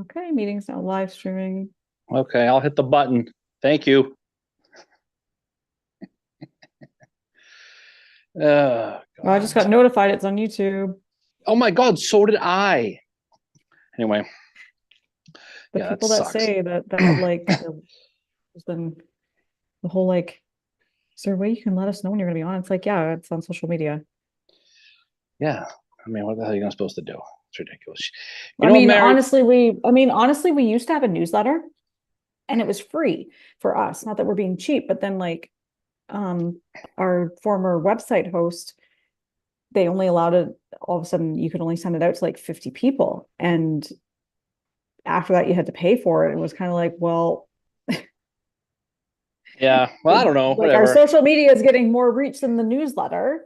Okay, meeting's now live streaming. Okay, I'll hit the button. Thank you. Well, I just God. got notified it's on YouTube. Oh my God, so did I. Anyway, The yeah, that people that sucks. say that like there's been the whole like, is there a way you can let us know when you're gonna be on? It's like, yeah, it's on social media. Yeah. I mean, what the hell are you supposed to do? It's ridiculous. You I know, mean, Mary. honestly, we used to have a newsletter and it was free for us. Not that we're being cheap, but then like um our former website host, they only allowed it all of a sudden you could only send it out to like 50 people. And after that you had to pay for it. It was kind of like, well, Yeah. Well, I don't know. like our Whatever. social media is getting more reach than the newsletter,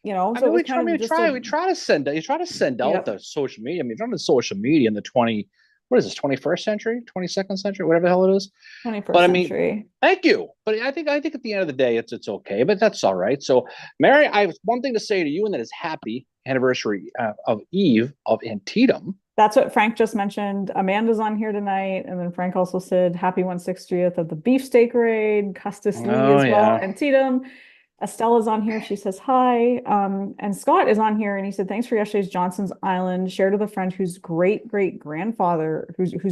I so it mean, was kind of just a, we try to send you try to send out yep, the social media. I mean, if you're on the social media in the 20, what is this, 21st century, 22nd century, whatever the hell it is. But 21st I mean, century. thank you. But I think at the end of the day, it's okay. But that's all right. So, Mary, I have one thing to say to you, and that is happy anniversary of Eve of Antietam. That's what Frank just mentioned. Amanda's on here tonight. And then Frank also said happy 160th of the beefsteak raid, Custis Lee Oh as well, yeah. and Tatum. Estella's on here. She says hi. And Scott is on here and he said, thanks for yesterday's Johnson's Island. Shared with a friend whose whose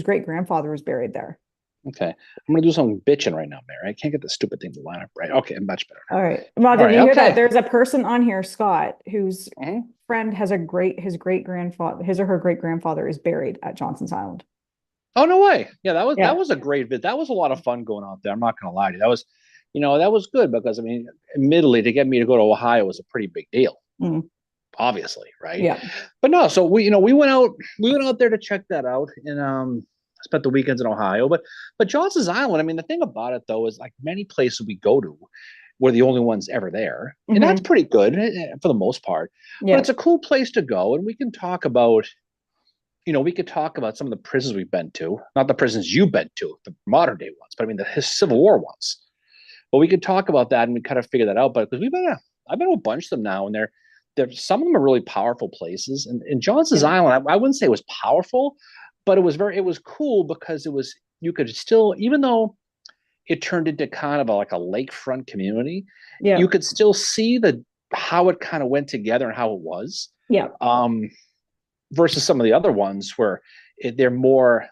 great grandfather was buried there. Okay. I'm gonna do some bitching right now, Mary. I can't get the stupid thing to line up right. Okay, much better All right. now. Well, All did right. you hear that? Okay. There's a person on here, Scott, whose Mhm. friend has his great grandfather, his or her great grandfather is buried at Johnson's Island. Oh no way. Yeah, that Yeah. was a great bit. That was a lot of fun going out there. I'm not gonna lie to you. That was good because I mean, admittedly, to get me to go to Ohio was a pretty big deal. Mm, Obviously, right? yeah. But no, so we went out there to check that out and spent the weekends in Ohio. But Johnson's Island, I mean, the thing about it though is like many places we go to, we're the only ones ever there. And that's Hmm. pretty good for the most part. But Yeah. it's a cool place to go. And we can talk about, we could talk about some of the prisons we've been to, not the prisons you've been to, the modern day ones, but I mean the Civil War ones. But we could talk about that and we kind of figure that out. But because I've been to a bunch of them now, and some of them are really powerful places. And Johnson's Yeah. Island, I wouldn't say it was powerful, but it was cool because you could still, even though it turned into kind of like a lakefront community, you Yeah. could still see how it kind of went together and how it was. Yeah. Um, Versus some of the other ones where they're more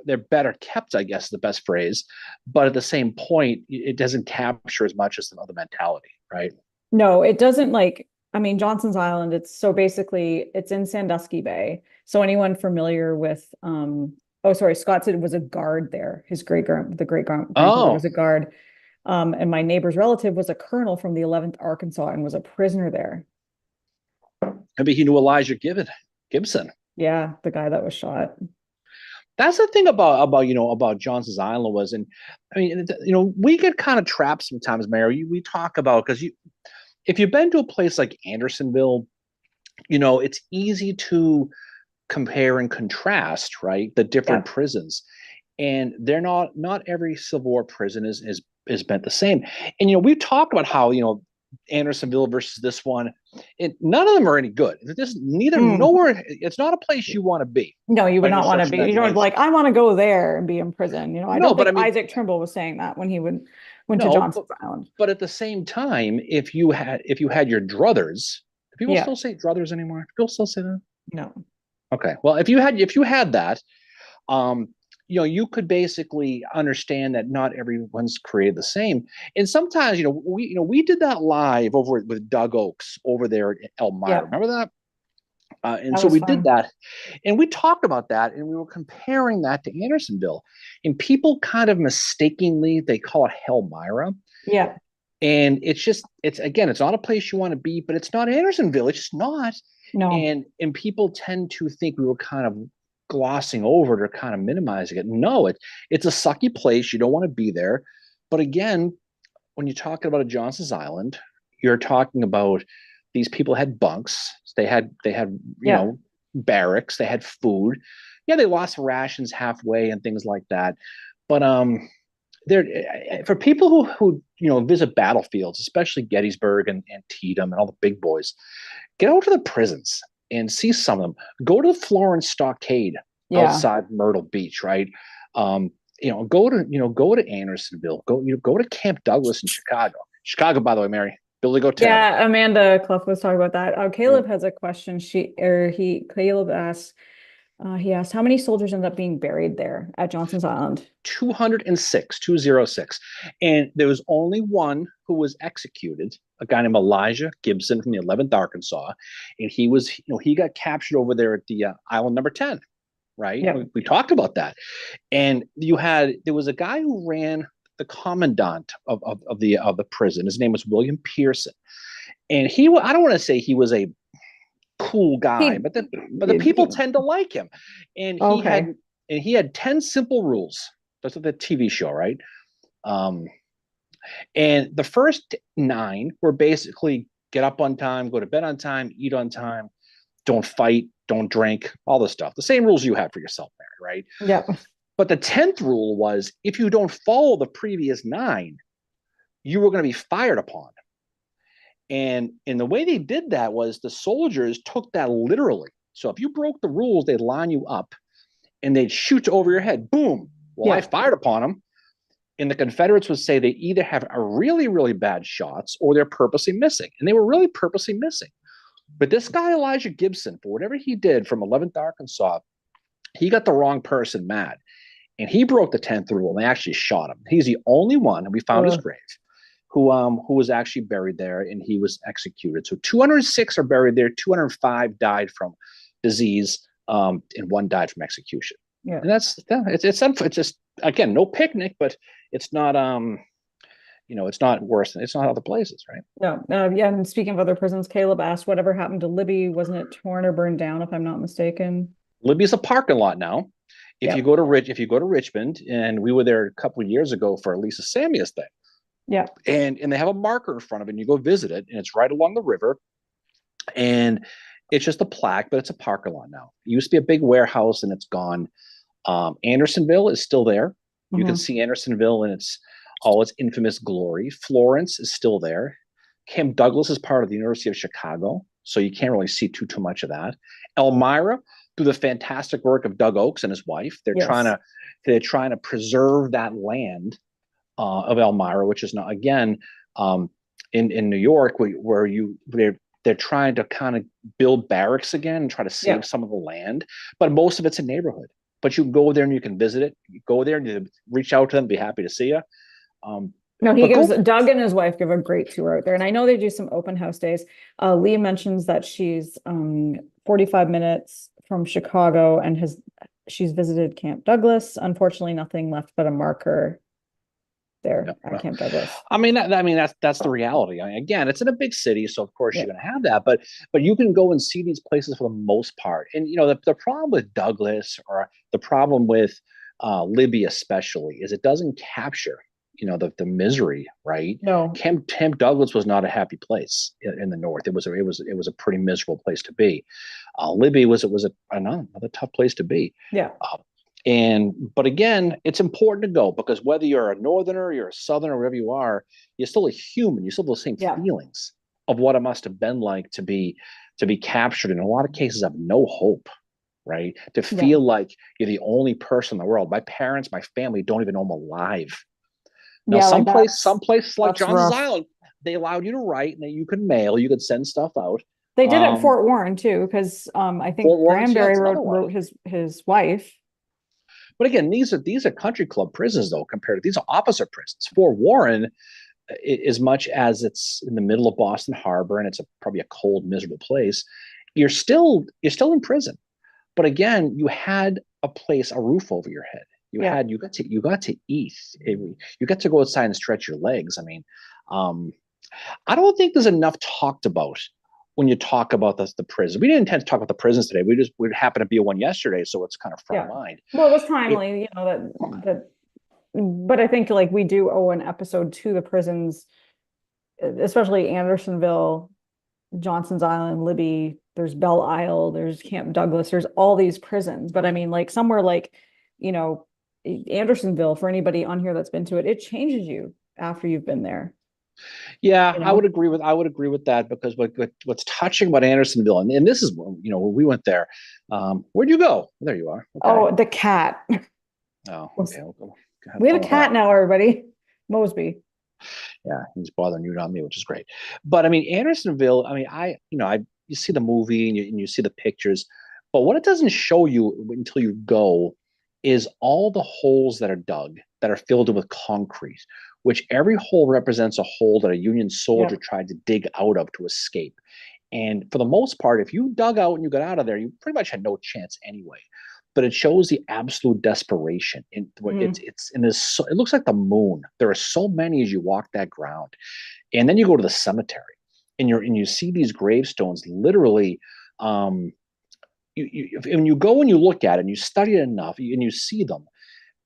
they're better kept, I guess is the best phrase, but at the same point it doesn't capture as much as another mentality, right? No, it doesn't like, I mean, Johnson's Island, it's so basically it's in Sandusky Bay. So anyone familiar with oh sorry, Scott said it was a guard there. His grandfather was Oh, a guard. And my neighbor's relative was a colonel from the 11th Arkansas and was a prisoner there. maybe he knew Elijah Gibson. Yeah, the guy that was shot. That's the thing about Johnson's Island was, and I mean, we get kind of trapped sometimes, Mary. We talk about because if you've been to a place like Andersonville, it's easy to compare and contrast, right? The Yeah. different prisons, and they're not every Civil War prison is meant the same. And we've talked about how Andersonville versus this one, none of them are any good. Neither Mm. nowhere. It's not a place you want to be No, you by would any not want to stretch of be. You don't be imagination. like, I want to go there and be in prison. I No, don't but think I mean, Isaac Trimble was saying that when went to no, Johnson's Island. but at the same time, if you had your druthers, do people Yeah. still say druthers anymore? Do people still say that? No. Okay, well, if you had that, um, you could basically understand that not everyone's created the same. And sometimes, we did that live over with Doug Oaks over there at Elmira. Yeah. Remember that? And That so was we did fun. that, and we talked about that, and we were comparing that to Andersonville, and people kind of mistakenly they call it Helmira, Yeah. and it's not a place you want to be, but it's not Andersonville. It's just not, No. and people tend to think we were kind of glossing over it or kind of minimizing it. No, it's a sucky place. You don't want to be there. But again, when you're talking about a Johnson's Island, you're talking about these people had bunks. They had Yeah. barracks. They had food. Yeah, they lost rations halfway and things like that. But there for people who visit battlefields, especially Gettysburg and Antietam and all the big boys, get out to the prisons and see some of them. Go to the Florence Stockade Yeah. outside Myrtle Beach, right? Um, go to Andersonville, go to Camp Douglas in Chicago. Chicago, by the way, Mary, Billy Go Tab. Yeah, Amanda Clough was talking about that. Yeah. Caleb has a question. Caleb asked, he asked, how many soldiers ended up being buried there at Johnson's Island? 206. And there was only one who was executed, a guy named Elijah Gibson from the 11th Arkansas. And he got captured over there at the island number 10, right? Yeah. We talked about that. And there was a guy who ran the commandant of the prison. His name was William Pearson. And I don't want to say he was a cool guy, but the people tend to like him. And Okay. he had 10 simple rules. That's the TV show, right? And the first 9 were basically get up on time, go to bed on time, eat on time, don't fight, don't drink, all this stuff. The same rules you have for yourself, Mary, right? Yep. But the 10th rule was if you don't follow the previous 9, you were going to be fired upon. And the way they did that was the soldiers took that literally. So if you broke the rules, they'd line you up and they'd shoot over your head. Boom. Well, Yeah. I fired upon them. And the Confederates would say they either have a really, really bad shots or they're purposely missing. And they were really purposely missing. But this guy, Elijah Gibson, for whatever he did from 11th Arkansas, he got the wrong person mad. And he broke the 10th rule and they actually shot him. He's the only one, and we found his grave, who was actually buried there, and he was executed. So 206 are buried there. 205 died from disease, and 1 died from execution. Yeah. And it's just, again, no picnic, but it's not it's not worse than it's not other places, right? No. Yeah. And speaking of other prisons, Caleb asked, whatever happened to Libby? Wasn't it torn or burned down, if I'm not mistaken? Libby's a parking lot now. If Yep. you go to Richmond, and we were there a couple of years ago for Lisa Samia's thing. Yeah. And they have a marker in front of it, and you go visit it, and it's right along the river. And it's just a plaque, but it's a parking lot now. It used to be a big warehouse, and it's gone. Andersonville is still there. You can see Andersonville in all its infamous glory. Florence is still there. Camp Douglas is part of the University of Chicago, so you can't really see too much of that. Elmira, through the fantastic work of Doug Oakes and his wife, they're trying to preserve that land of Elmira, which is not, again, in New York, where they're trying to kind of build barracks again and try to save some of the land, but most of it's a neighborhood. But you can go there and you can visit it. You go there and you reach out to them, be happy to see you. Doug and his wife give a great tour out there. And I know they do some open house days. Lee mentions that she's 45 minutes from Chicago and she's visited Camp Douglas. Unfortunately, nothing left but a marker there at Camp Douglas. I mean, that's the reality. I mean, again, it's in a big city, so of course you're going to have that. But you can go and see these places for the most part. And the problem with Douglas, or the problem with Libby especially, is it doesn't capture the misery, right? No. Camp Douglas was not a happy place in the North. It was a pretty miserable place to be. Libby was another tough place to be. Yeah. But again, it's important to go, because whether you're a Northerner, you're a Southerner, wherever you are, you're still a human. You still have those same feelings of what it must have been like to be captured. In a lot of cases, have no hope, right? To feel like you're the only person in the world. My parents, my family don't even know I'm alive. Now, some places like Johnson's Island, they allowed you to write, and you could mail, you could send stuff out. They did at Fort Warren too, because I think Granbury wrote his wife. But again, these are country club prisons, though, compared to these are officer prisons. Fort Warren, as much as it's in the middle of Boston Harbor and it's probably a cold, miserable place, you're still in prison. But again, you had a roof over your head. You got to eat. You got to go outside and stretch your legs. I mean, I don't think there's enough talked about when you talk about the prison. We didn't intend to talk about the prisons today. We happened to be at one yesterday, so it's kind of front of mind. Well, it was timely, but I think we do owe an episode to the prisons, especially Andersonville, Johnson's Island, Libby. There's Belle Isle, there's Camp Douglas, there's all these prisons. But I mean, somewhere Andersonville, for anybody on here that's been to it, it changes you after you've been there. Yeah, you I would know? agree with that because what's touching about Andersonville, and this is when we went there. Where'd you go? There you are. Okay. Oh, the cat. Oh, okay. We'll have We have fun a with that. cat now, everybody. Mosby. Yeah, he's bothering you, not me, which is great. But I mean, Andersonville. I mean, you see the movie and you see the pictures, but what it doesn't show you until you go is all the holes that are dug that are filled in with concrete, which every hole represents a hole that a Union soldier Yep. tried to dig out of to escape. And for the most part, if you dug out and you got out of there, you pretty much had no chance anyway. But it shows the absolute desperation. Mhm. It's in this. It looks like the moon. There are so many as you walk that ground, and then you go to the cemetery, and you see these gravestones literally. Um, when you go and you look at it and you study it enough, and you see them,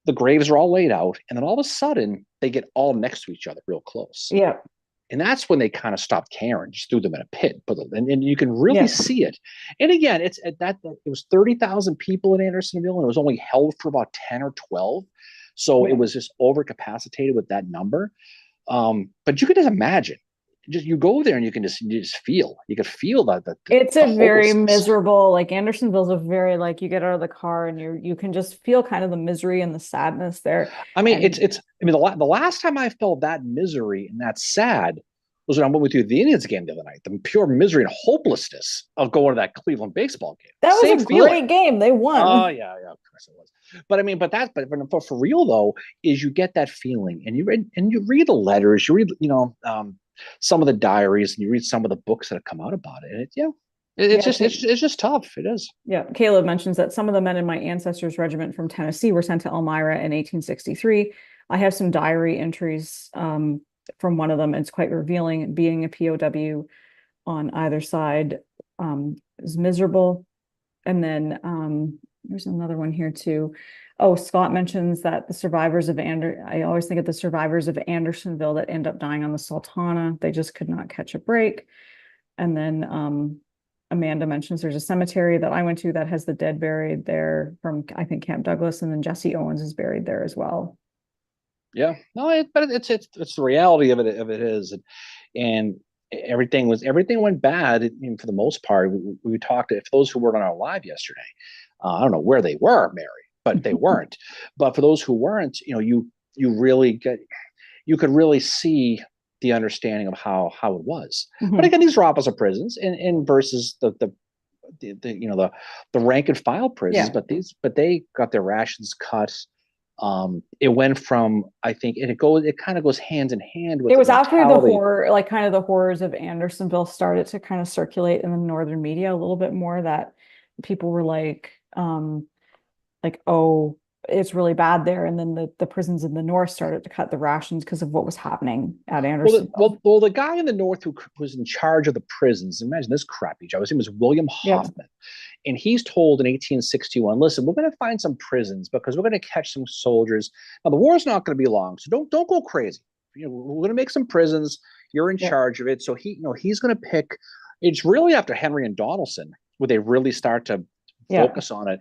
the graves are all laid out, and then all of a sudden they get all next to each other, real close. Yeah. And that's when they kind of stopped caring, just threw them in a pit, and you can really Yeah. see it. And again, it's at that it was 30,000 people in Andersonville, and it was only held for about 10 or 12, so it Yeah. was just overcapacitated with that number. But you can just imagine, just you go there and you just feel, you can feel that It's the a very hopelessness. miserable, like Andersonville's a very like you get out of the car and you can just feel kind of the misery and the sadness there. I mean, And I mean, the last time I felt that misery and that sad was when I went with you to the Indians game the other night. The pure misery and hopelessness of going to that Cleveland baseball game. that was Same a feeling. great game. They Oh won. yeah, of course it was. But I mean, but for real though, is you get that feeling, and you read the letters, you read some of the diaries, and you read some of the books that have come out about it. And Yeah, it's just tough. It is. yeah. Caleb mentions that some of the men in my ancestors' regiment from Tennessee were sent to Elmira in 1863. I have some diary entries from one of them. It's quite revealing. Being a POW on either side is miserable. And then there's another one here too. Oh, Scott mentions that the survivors of I always think of the survivors of Andersonville that end up dying on the Sultana. They just could not catch a break. And then Amanda mentions there's a cemetery that I went to that has the dead buried there from, I think, Camp Douglas, and then Jesse Owens is buried there as well. Yeah, no, but it's the reality of it is, and everything went bad for the most part. We talked to, for those who weren't on our live yesterday. I don't know where they were, Mary, but they weren't. But for those who weren't, you really you could really see the understanding of how it was. But Mhm. again, these are opposite prisons, and versus the rank and file prisons, Yeah. but they got their rations cut. It went from, I think, and it kind of goes hand in hand with It the was after the mentality. horror, like kind of the horrors of Andersonville started to kind of circulate in the northern media a little bit more that people were like, oh, it's really bad there. And then the prisons in the north started to cut the rations because of what was happening at Andersonville. The guy in the north who was in charge of the prisons, imagine this crappy job. His name was William Yeah. Hoffman, and he's told in 1861, "Listen, we're going to find some prisons because we're going to catch some soldiers. Now the war's not going to be long, so don't go crazy. We're going to make some prisons. You're in Yeah. charge of it." So he's going to pick. It's really after Henry and Donaldson where they really start to Yeah. focus on it.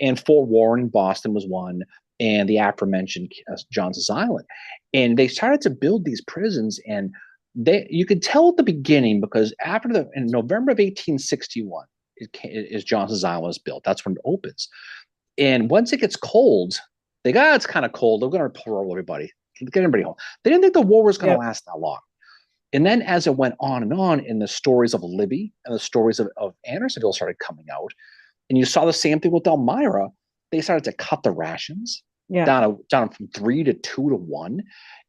And Fort Warren in Boston was one, and the aforementioned Johnson's Island. And they started to build these prisons, and you could tell at the beginning because in November of 1861 is Johnson's Island was built. That's when it opens. And once it gets cold, they got it's kind of cold. They're going to parole everybody, get everybody home. They didn't think the war was going to Yeah. last that long. And then as it went on, and the stories of Libby and the stories of Andersonville started coming out, and you saw the same thing with Elmira. They started to cut the rations Yeah. down from 3 to 2 to 1.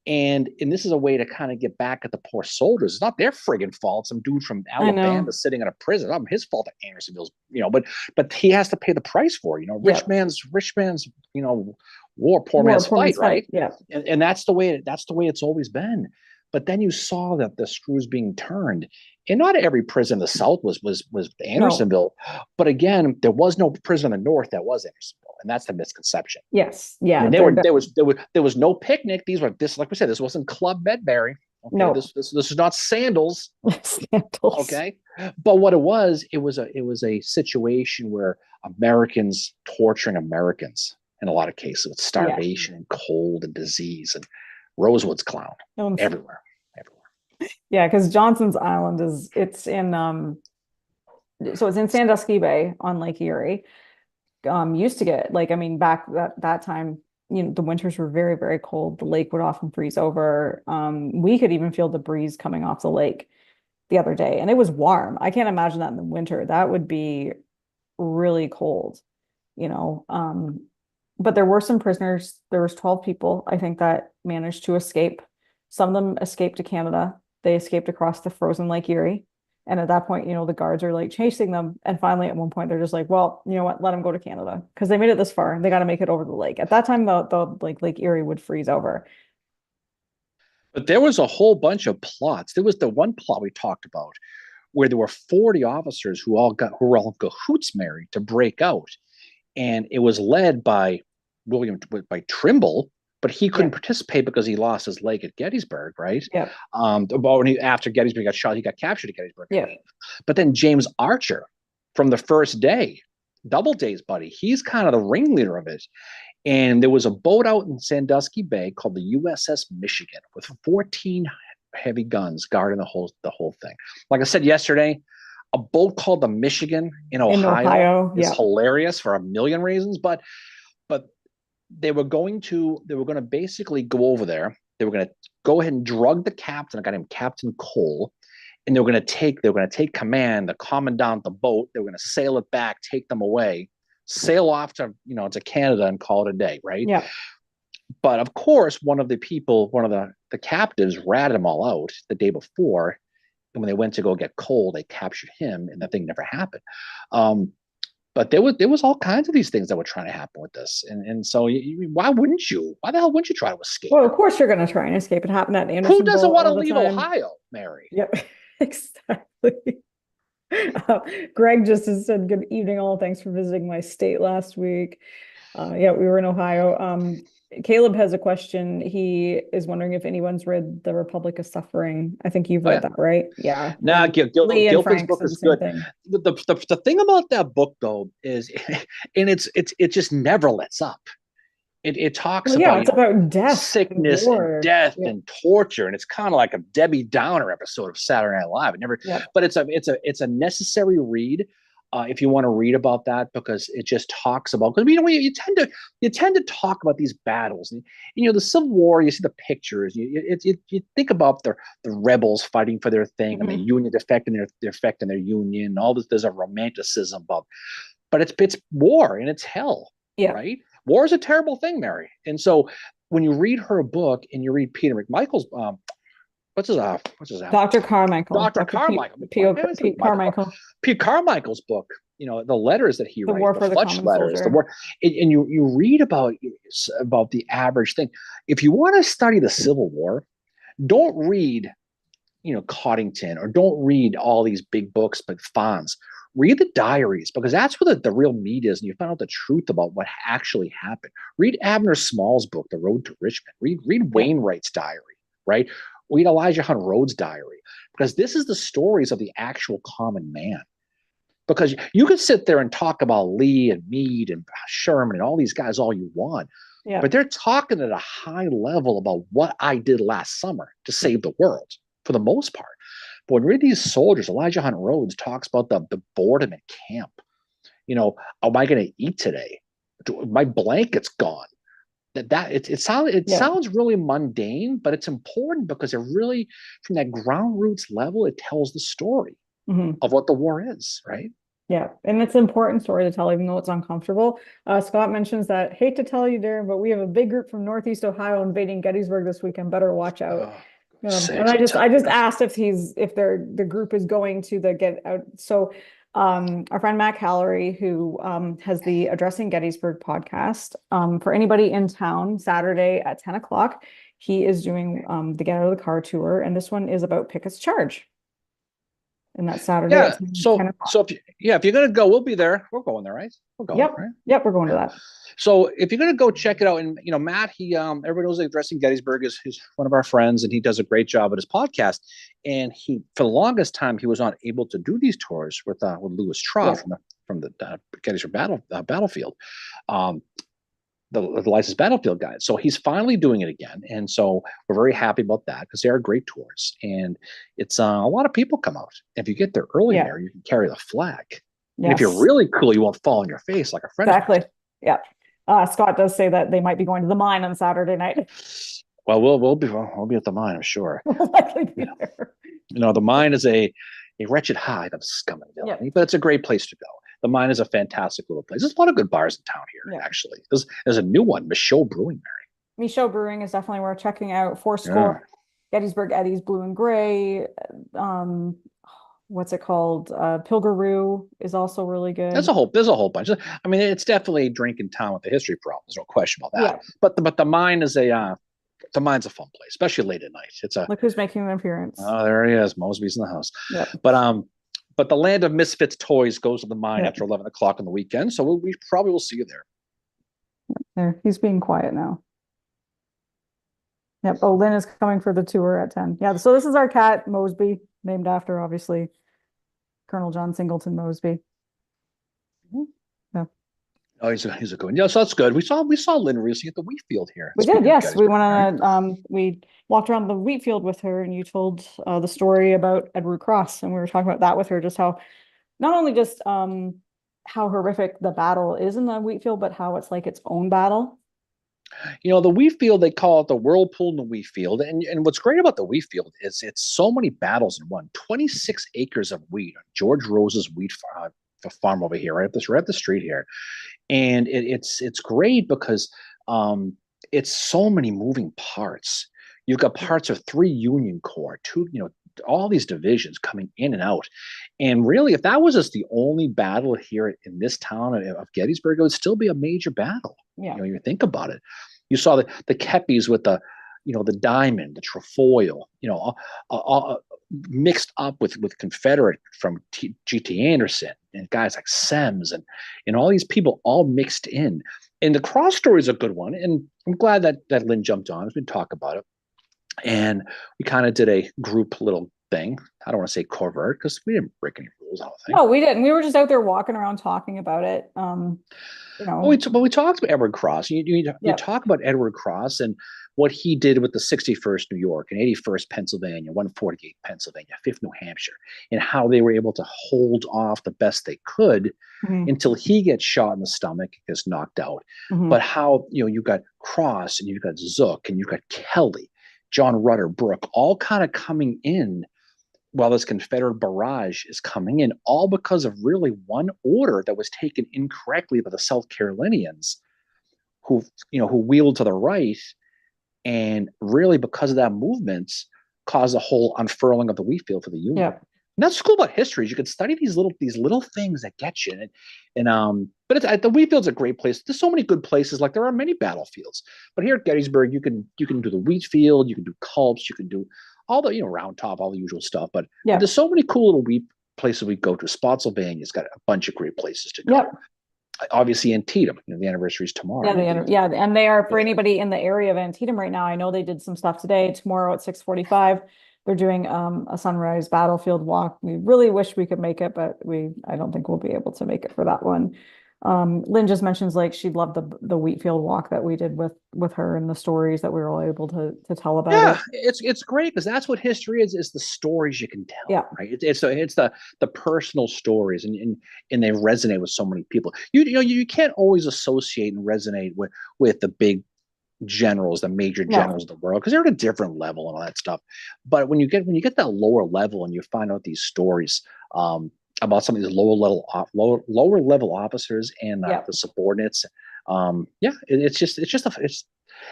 And this is a way to kind of get back at the poor soldiers. It's not their friggin' fault. Some dude from I Alabama know. sitting in a prison. It's not his fault that Andersonville's, but he has to pay the price for it. Yeah. Rich man's, war, poor War, man's poor fight, man's right? fight. Yeah. And that's the way it's always been. But then you saw that the screws being turned, and not every prison in the South was No. Andersonville, but again, there was no prison in the North that was Andersonville, and that's the misconception. Yes. I Yeah. mean, there was no picnic. Like we said, this wasn't Club Medbury. Okay, No. this is not Sandals. Scandals. Okay, but what it was a situation where Americans torturing Americans in a lot of cases with Yeah. starvation and cold and disease and Rosewood's clown Um, everywhere, everywhere. Yeah, because Johnson's Island it's in so it's in Sandusky Bay on Lake Erie. Used to get like, I mean, back that time, the winters were very, very cold. The lake would often freeze over. We could even feel the breeze coming off the lake the other day, and it was warm. I can't imagine that in the winter. That would be really cold, you know. But there were some prisoners. There was 12 people, I think, that managed to escape. Some of them escaped to Canada. They escaped across the frozen Lake Erie. And at that point, the guards are like chasing them. And finally, at one point, they're just like, well, you know what? Let them go to Canada because they made it this far and they got to make it over the lake. At that time, the like Lake Erie would freeze over. But there was a whole bunch of plots. There was the one plot we talked about where there were 40 officers who were all in cahoots married to break out. And it was led by by Trimble, but he couldn't Yeah. participate because he lost his leg at Gettysburg, right? Yeah. After Gettysburg got shot, he got captured at Gettysburg, I Yeah. believe. But then James Archer, from the first day, Doubleday's buddy, he's kind of the ringleader of it. And there was a boat out in Sandusky Bay called the USS Michigan with 14 heavy guns guarding the whole thing. Like I said yesterday, a boat called the Michigan in In Ohio Ohio. is Yeah. hilarious for a million reasons, but they were going to basically go over there. They were going to go ahead and drug the captain, a guy named Captain Cole, and they were going to take command, the commandant, the boat. They were going to sail it back, take them away, sail off to Canada and call it a day, right? Yeah. But of course, one of the captives ratted them all out the day before. And when they went to go get Cole, they captured him, and that thing never happened. Um, but there was all kinds of these things that were trying to happen with this, and so why wouldn't you? Why the hell wouldn't you try to escape? Well, of course you're going to try and escape. It happened at Who doesn't Andersonville want to all the leave time. Ohio, Mary? Yep. Exactly. Greg just has said, good evening, all. Thanks for visiting my state last week. Yeah, we were in Ohio. Caleb has a question. He is wondering if anyone's read The Republic of Suffering. I think you've Oh read yeah. that, right? Yeah. Now, Lee and Gilpin's Frank book said the is same good. thing. The thing about that book though is, and it just never lets up. It talks Well, yeah, about it's about death and sickness and war. death Yeah. and torture, and it's kind of like a Debbie Downer episode of Saturday Night Live. It never, Yeah. but it's a necessary read if you want to read about that, because it just talks about, because you tend to talk about these battles, and the Civil War. You see the pictures. You think about the rebels fighting for their thing, and the Mhm. Union defecting their union. All this, there's a romanticism about, but it's war and it's hell, Yeah. right? War is a terrible thing, Mary. And so when you read her book and you read Peter McMichael's, what's his Dr. Carmichael, Dr. Dr. Pete, Carmichael, Pete Carmichael, Pete Carmichael's book, the letters that he The writes, War the for the Fletch Common letters, the Soldier. war, and you read about the average thing. If you want to study the Civil War, don't read Coddington, or don't read all these big books, but Fonz. Read the diaries, because that's where the real meat is, and you find out the truth about what actually happened. Read Abner Small's book, The Road to Richmond. Read Yeah. Wainwright's diary, right? Read Elijah Hunt Rhodes' diary, because this is the stories of the actual common man. Because you could sit there and talk about Lee and Meade and Sherman and all these guys all you want, Yeah. but they're talking at a high level about what I did last summer to save the world, for the most part. But when you read these soldiers, Elijah Hunt Rhodes talks about the boredom at camp. Am I going to eat today? My blanket's gone. It Yeah. sounds really mundane, but it's important, because it really, from that ground roots level, it tells the story Mhm. of what the war is, right? Yeah, and it's an important story to tell, even though it's uncomfortable. Scott mentions that, hate to tell you, Darren, but we have a big group from Northeast Ohio invading Gettysburg this weekend. Better watch out. And I just asked if the group is going to the get out. So, our friend Matt Callery, who has the Addressing Gettysburg podcast, for anybody in town, Saturday at 10 o'clock, he is doing the Get Out of the Car tour, and this one is about Pickett's Charge. And that's Saturday Yeah. at 10 So o'clock. if you're gonna go, we'll be there. We're going there, right? We're going, Yep. right? Yep, we're going to that. So if you're gonna go check it out, and Matt, everybody knows that Addressing Gettysburg is he's one of our friends, and he does a great job at his podcast. And he, for the longest time, he was not able to do these tours with Lewis Trott Yeah. from the Gettysburg battlefield. the licensed battlefield guide. So he's finally doing it again, and so we're very happy about that because they are great tours, and it's a lot of people come out. If you get there early, Yeah. there you can carry the flag. And if Yes, you're really cool, you won't fall on your face like a friend. of exactly. mine. Yeah. Scott does say that they might be going to the mine on Saturday night. Well, we'll be at the mine, I'm sure. We'll likely be there. The mine is a wretched hive of scum and villainy, but it's a great place to go. The mine is a fantastic little place. There's a lot of good bars in town here, actually. There's a new one, Michaud Brewing, Mary. Michaud Brewing is definitely worth checking out. Fourscore, Gettysburg Eddie's Blue and Gray. What's it called? Pilgaroo is also really good. There's a whole bunch. I mean, it's definitely a drink in town with the history problems. No question about that. Yeah. But the mine is the mine's a fun place, especially late at night. Look who's making an appearance. Oh, there he is. Mosby's in the house. Yep. But the land of misfits toys goes to the mine after 11 o'clock on the weekend. So we probably will see you there. There, he's being quiet now. Yep. Oh, Lynn is coming for the tour at 10. Yeah. So this is our cat, Mosby, named after, obviously, Colonel John Singleton Mosby. Yeah. Oh, he's a good one. Yeah, so that's good. We saw Lynn recently at the wheat field here. We did, yes. We went on we walked around the wheat field with her, and you told the story about Edward Cross, and we were talking about that with her, just how not only just how horrific the battle is in the wheat field, but how it's like its own battle. The wheat field, they call it the whirlpool in the wheat field. And what's great about the wheat field is it's so many battles in one. 26 acres of wheat on George Rose's wheat farm over here, right up the street here. And it's great because it's so many moving parts. You've got parts of 3 Union Corps, 2, all these divisions coming in and out. And really, if that was just the only battle here in this town of Gettysburg, it would still be a major battle. Yeah. You think about it. You saw the Kepis with the diamond, the trefoil, all mixed up with Confederate from G.T. Anderson and guys like Semmes and all these people all mixed in. And the cross story is a good one. And I'm glad that Lynn jumped on as we talk about it. And we kind of did a group little thing. I don't want to say covert because we didn't break any rules, I don't think. No, we didn't. We were just out there walking around talking about it. But we talked about Edward Cross. You talk about Edward Cross and what he did with the 61st New York and 81st Pennsylvania, 148th Pennsylvania, 5th New Hampshire, and how they were able to hold off the best they could until he gets shot in the stomach, gets knocked out. But how, you got Cross and you've got Zook and you've got Kelly, John Rutter, Brooke, all kind of coming in while this Confederate barrage is coming in, all because of really one order that was taken incorrectly by the South Carolinians who wheeled to the right. And really, because of that movement, caused a whole unfurling of the wheat field for the Union. Yeah. And that's cool about history. You can study these little things that get you. But the wheat field's a great place. There's so many good places. Like there are many battlefields. But here at Gettysburg, you can do the wheat field, you can do Culps, you can do all the Round Top, all the usual stuff. But there's so many cool little wheat places we go to. Spotsylvania's got a bunch of great places to go. Yep. Obviously Antietam, the anniversary is tomorrow. And they are, for anybody in the area of Antietam right now, I know they did some stuff today. Tomorrow at 6:45, they're doing a sunrise battlefield walk. We really wish we could make it, but I don't think we'll be able to make it for that one. Lynn just mentions like she'd love the Wheatfield walk that we did with her and the stories that we were all able to tell about it. It's great because that's what history is the stories you can tell, right? It's the personal stories and they resonate with so many people. You can't always associate and resonate with the big generals, the major generals of the world, because they're at a different level and all that stuff. But when you get that lower level and you find out these stories about some of these lower level officers and the subordinates, it's just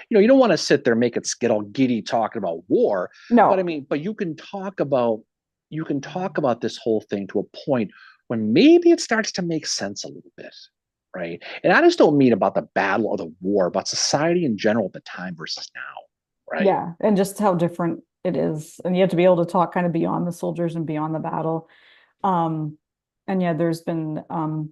you don't want to sit there and get all giddy talking about war. No, but you can talk about this whole thing to a point when maybe it starts to make sense a little bit. Right. And I just don't mean about the battle or the war, but society in general at the time versus now. Right. Yeah. And just how different it is. And you have to be able to talk kind of beyond the soldiers and beyond the battle. There's been,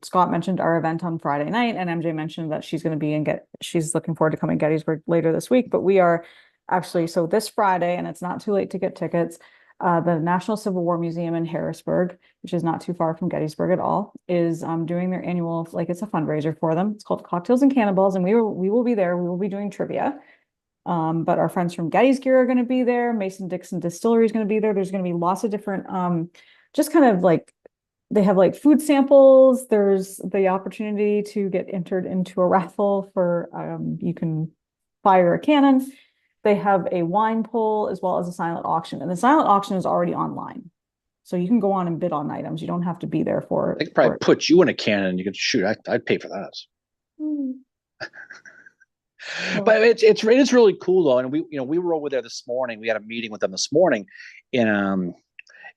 Scott mentioned our event on Friday night, and MJ mentioned that she's going to be she's looking forward to coming to Gettysburg later this week. But we are actually, so this Friday, and it's not too late to get tickets. The National Civil War Museum in Harrisburg, which is not too far from Gettysburg at all, is doing their annual, like it's a fundraiser for them. It's called Cocktails and Cannonballs, and we will be there. We will be doing trivia. But our friends from Getty's Gear are going to be there. Mason-Dixon Distillery is going to be there. There's going to be lots of different, just kind of like, they have like food samples. There's the opportunity to get entered into a raffle for, you can fire a cannon. They have a wine pull as well as a silent auction, and the silent auction is already online. So you can go on and bid on items. You don't have to be there for They could probably put you in a cannon and you could shoot. I'd pay for that. But it's really cool though. And we were over there this morning. We had a meeting with them this morning, and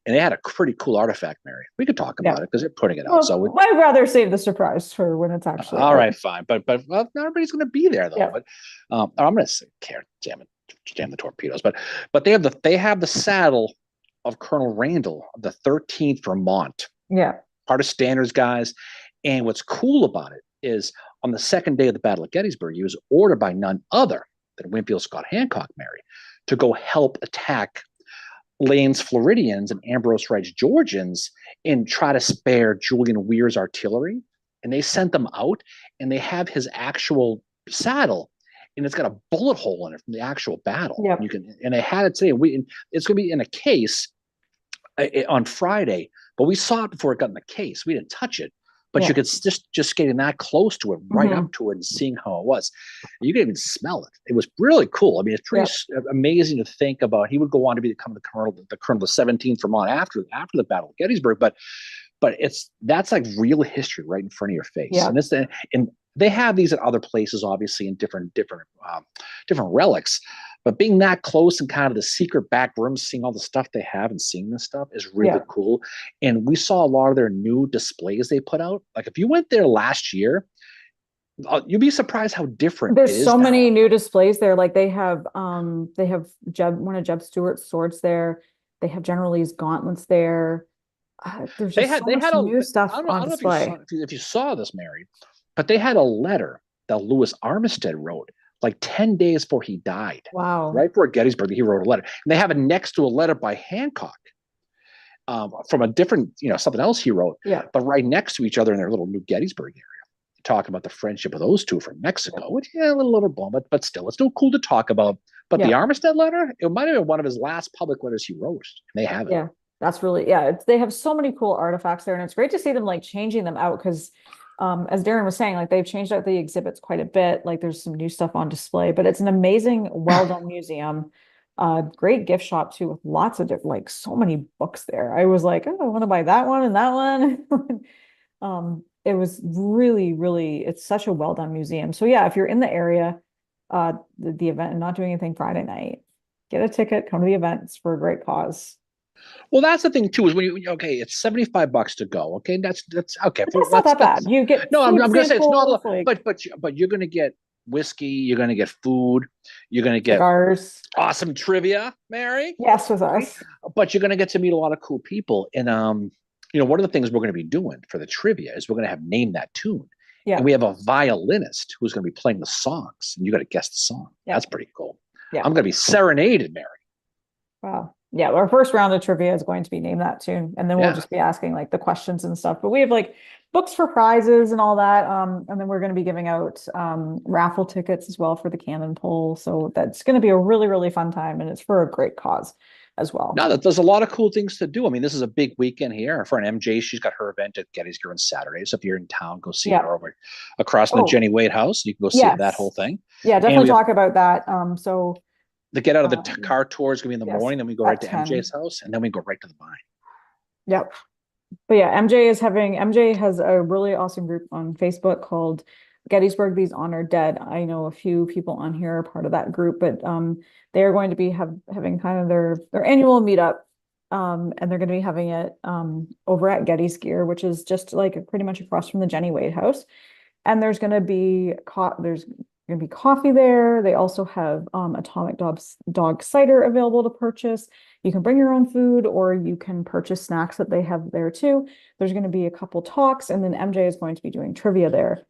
they had a pretty cool artifact, Mary. We could talk about it because they're putting it out. So I'd rather save the surprise for when it's actually all right, fine. But well, not everybody's going to be there though. Yeah. But I'm going to jam the torpedoes. But they have the saddle of Colonel Randall of the 13th Vermont. Yeah. Part of Standards guys. And what's cool about it is on the second day of the Battle of Gettysburg, he was ordered by none other than Winfield Scott Hancock, Mary, to go help attack Lane's Floridians and Ambrose Wright's Georgians and try to spare Julian Weir's artillery. And they sent them out, and they have his actual saddle, and it's got a bullet hole in it from the actual battle. Yep. And they had it today. It's going to be in a case on Friday, but we saw it before it got in the case. We didn't touch it. But you could just getting that close to it, right up to it, and seeing how it was. You could even smell it. It was really cool. I mean, it's pretty amazing to think about. He would go on to become the colonel of the 17th Vermont after the Battle of Gettysburg. But that's like real history right in front of your face. Yeah. And they have these at other places, obviously, in different relics. But being that close and kind of the secret back rooms, seeing all the stuff they have and seeing this stuff is really cool. And we saw a lot of their new displays they put out. Like if you went there last year, you'd be surprised how different There's it is so now. many new displays there. Like they have one of Jeb Stuart's swords there. They have General Lee's gauntlets there. There's just so much new stuff on display. If you saw this, Mary, but they had a letter that Louis Armistead wrote like 10 days before he died. Wow. Right before Gettysburg, he wrote a letter. And they have it next to a letter by Hancock from a different, something else he wrote. Yeah. But right next to each other in their little New Gettysburg area. Talk about the friendship of those two from Mexico, which, a little overblown, but still, it's still cool to talk about. But the Armistead letter, it might have been one of his last public letters he wrote. And they have it. Yeah, that's really, they have so many cool artifacts there. And it's great to see them like changing them out because as Darren was saying, like they've changed out the exhibits quite a bit. Like there's some new stuff on display, but it's an amazing, well done museum. Great gift shop too, with lots of different, like so many books there. I was like, oh, I want to buy that one and that one. It was really, really, it's such a well done museum. So yeah, if you're in the area, the event and not doing anything Friday night, get a ticket, come to the event. It's for a great cause. Well, that's the thing too, is when it's $75 to go. Okay. That's okay. But that's not that bad. You get I'm going to say it's not, like, but you're going to get whiskey, you're going to get food, you're going to get cigars, awesome trivia, Mary. Yes, with us. But you're going to get to meet a lot of cool people. And, one of the things we're going to be doing for the trivia is we're going to have Name That Tune. Yeah. And we have a violinist who's going to be playing the songs, and you got to guess the song. Yeah. That's pretty cool. Yeah. I'm going to be serenaded, Mary. Wow. Yeah, our first round of trivia is going to be Name That Tune, and then we'll just be asking like the questions and stuff. But we have like books for prizes and all that, and then we're going to be giving out raffle tickets as well for the cannon pull. So that's going to be a really, really fun time, and it's for a great cause as well. Now there's a lot of cool things to do. I mean, this is a big weekend here for an MJ. She's got her event at Gettysburg on Saturday. So if you're in town, go see her over across from the Jenny Wade house. You can go see that whole thing. Yeah, definitely talk about that. So the get out of the car tour is going to be in the morning. Then we go right to 10. MJ's house, and then we go right to the mine. Yep. But yeah, MJ has a really awesome group on Facebook called Gettysburg, These Honored Dead. I know a few people on here are part of that group, but they are going to be having kind of their annual meetup, and they're going to be having it over at Getty's Gear, which is just like pretty much across from the Jenny Wade house. And there's going to be coffee there. They also have Atomic Dog cider available to purchase. You can bring your own food, or you can purchase snacks that they have there too. There's going to be a couple talks, and then MJ is going to be doing trivia there.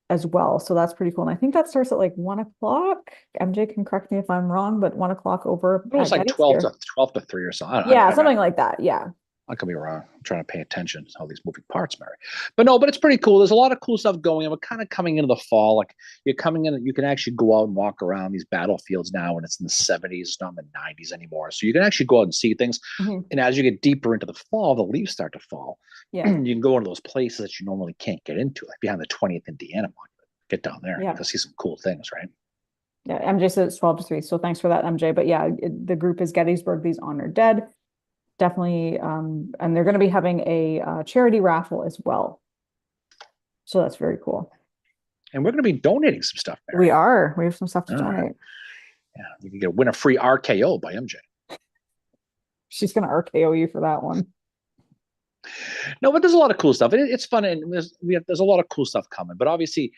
as well. So that's pretty cool. And I think that starts at like 1 o'clock. MJ can correct me if I'm wrong, but 1 o'clock over It was at like Gettysburg. 12 to 3 or something. Yeah, something like that. Yeah. I could be wrong. I'm trying to pay attention to all these moving parts, Mary. But no, but it's pretty cool. There's a lot of cool stuff going on. We're kind of coming into the fall. Like you're coming in, you can actually go out and walk around these battlefields now, and it's in the 70s, it's not in the 90s anymore. So you can actually go out and see things. Mhm. And as you get deeper into the fall, the leaves start to fall. Yeah. You can go into those places that you normally can't get into, like behind the 20th Indiana Monument. Get down there. Yeah. You can see some cool things, right? Yeah, MJ said it's 12 to 3. So thanks for that, MJ. But yeah, the group is Gettysburg, These Honored Dead. Definitely. And they're going to be having a charity raffle as well. So that's very cool. And we're going to be donating some stuff, Mary. We are. We have some stuff to All right. donate. Yeah, you can win a free RKO by MJ. She's going to RKO you for that one. No, but there's a lot of cool stuff. It's fun, and there's a lot of cool stuff coming. But obviously,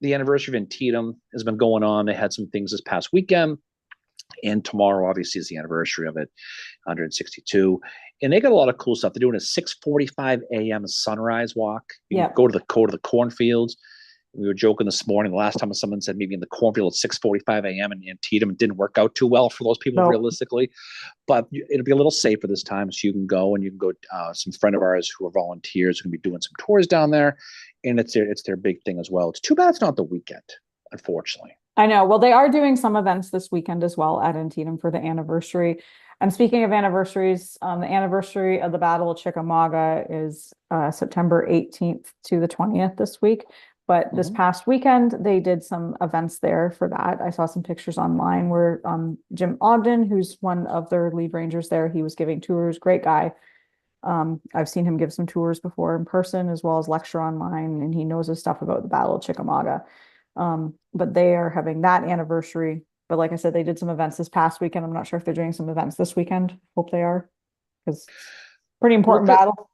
the anniversary of Antietam has been going on. They had some things this past weekend, and tomorrow, obviously, is the anniversary of it, 162. And they got a lot of cool stuff. They're doing a 6:45 a.m. sunrise walk. You Yeah. can go to the cornfields. We were joking this morning. The last time someone said maybe in the cornfield at 6:45 a.m. in Antietam, it didn't work out too well for those people realistically. But it'll be a little safer this time, so you can go and you can go. Some friend of ours who are volunteers are going to be doing some tours down there, and it's their big thing as well. It's too bad it's not the weekend, unfortunately. I know. Well, they are doing some events this weekend as well at Antietam for the anniversary. And speaking of anniversaries, the anniversary of the Battle of Chickamauga is September 18th to the 20th this week. But this past weekend, they did some events there for that. I saw some pictures online where Jim Ogden, who's one of their lead rangers there, he was giving tours. Great guy. I've seen him give some tours before in person as well as lecture online, and he knows his stuff about the Battle of Chickamauga. But they are having that anniversary. But like I said, they did some events this past weekend. I'm not sure if they're doing some events this weekend. Hope they are, because pretty important battle.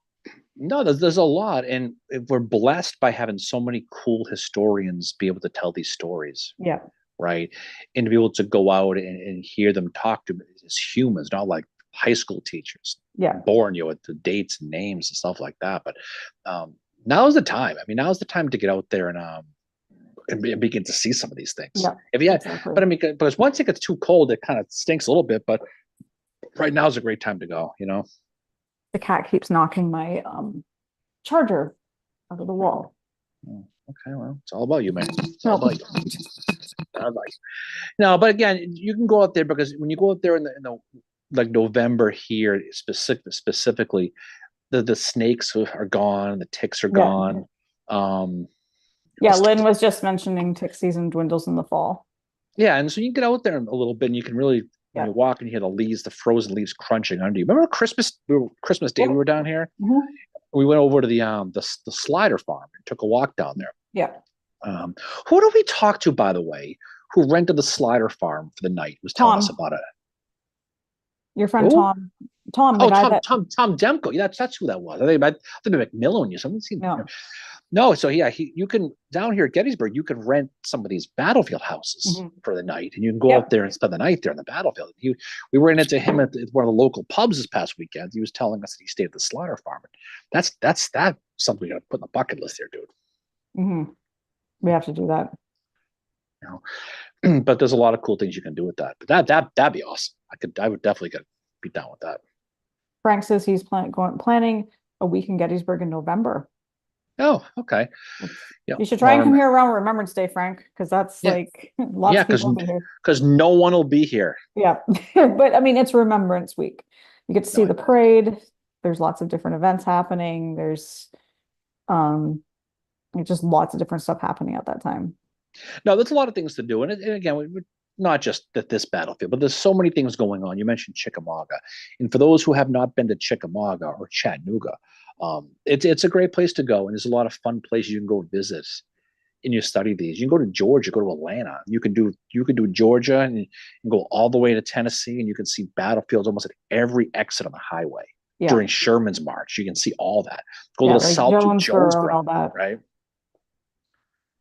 No, there's a lot, and we're blessed by having so many cool historians be able to tell these stories. Yeah. Right. And to be able to go out and hear them talk to as humans, not like high school teachers. Yeah. Boring you with the dates and names and stuff like that. But now's the time. I mean, now's the time to get out there and begin to see some of these things. Yeah. Exactly. But I mean, because once it gets too cold, it kind of stinks a little bit. But right now is a great time to go, you know. The cat keeps knocking my charger out of the wall. Oh, okay, well, it's all about you, man. It's all about you. No, but again, you can go out there, because when you go out there in the like November here, specifically, the snakes are gone, the ticks are gone. Yeah, Lynn was just mentioning tick season dwindles in the fall. Yeah, and so you can get out there a little bit, and you can really when you walk and you hear the leaves, the frozen leaves crunching under you. Remember Christmas Day we were down here? Mm-hmm. We went over to the Slider Farm and took a walk down there. Yeah. Who did we talk to, by the way, who rented the Slider Farm for the night? Was telling us about it. Your friend Tom. Tom Demko. Yeah, that's who that was. I think McMillan. Something. No, so yeah, you can down here at Gettysburg, you can rent some of these battlefield houses for the night, and you can go out there and spend the night there in the battlefield. We ran into him at one of the local pubs this past weekend. He was telling us that he stayed at the Slider Farm. That's something we got to put in the bucket list there, dude. Mm-hmm. We have to do that. You know, but there's a lot of cool things you can do with that. But that'd be awesome. I would definitely be down with that. Frank says he's planning a week in Gettysburg in November. Oh, okay. Yeah. You should try and come here around Remembrance Day, Frank, because that's like lots of people here. Because no one will be here. Yeah. But I mean, it's Remembrance Week. You get to see the parade. There's lots of different events happening. There's just lots of different stuff happening at that time. No, there's a lot of things to do. And again, we're not just at this battlefield, but there's so many things going on. You mentioned Chickamauga. And for those who have not been to Chickamauga or Chattanooga, it's a great place to go, and there's a lot of fun places you can go visit and you study these. You can go to Georgia, go to Atlanta. You can do Georgia and go all the way to Tennessee, and you can see battlefields almost at every exit on the highway during Sherman's March. You can see all that. Go to the south to Jonesboro, right?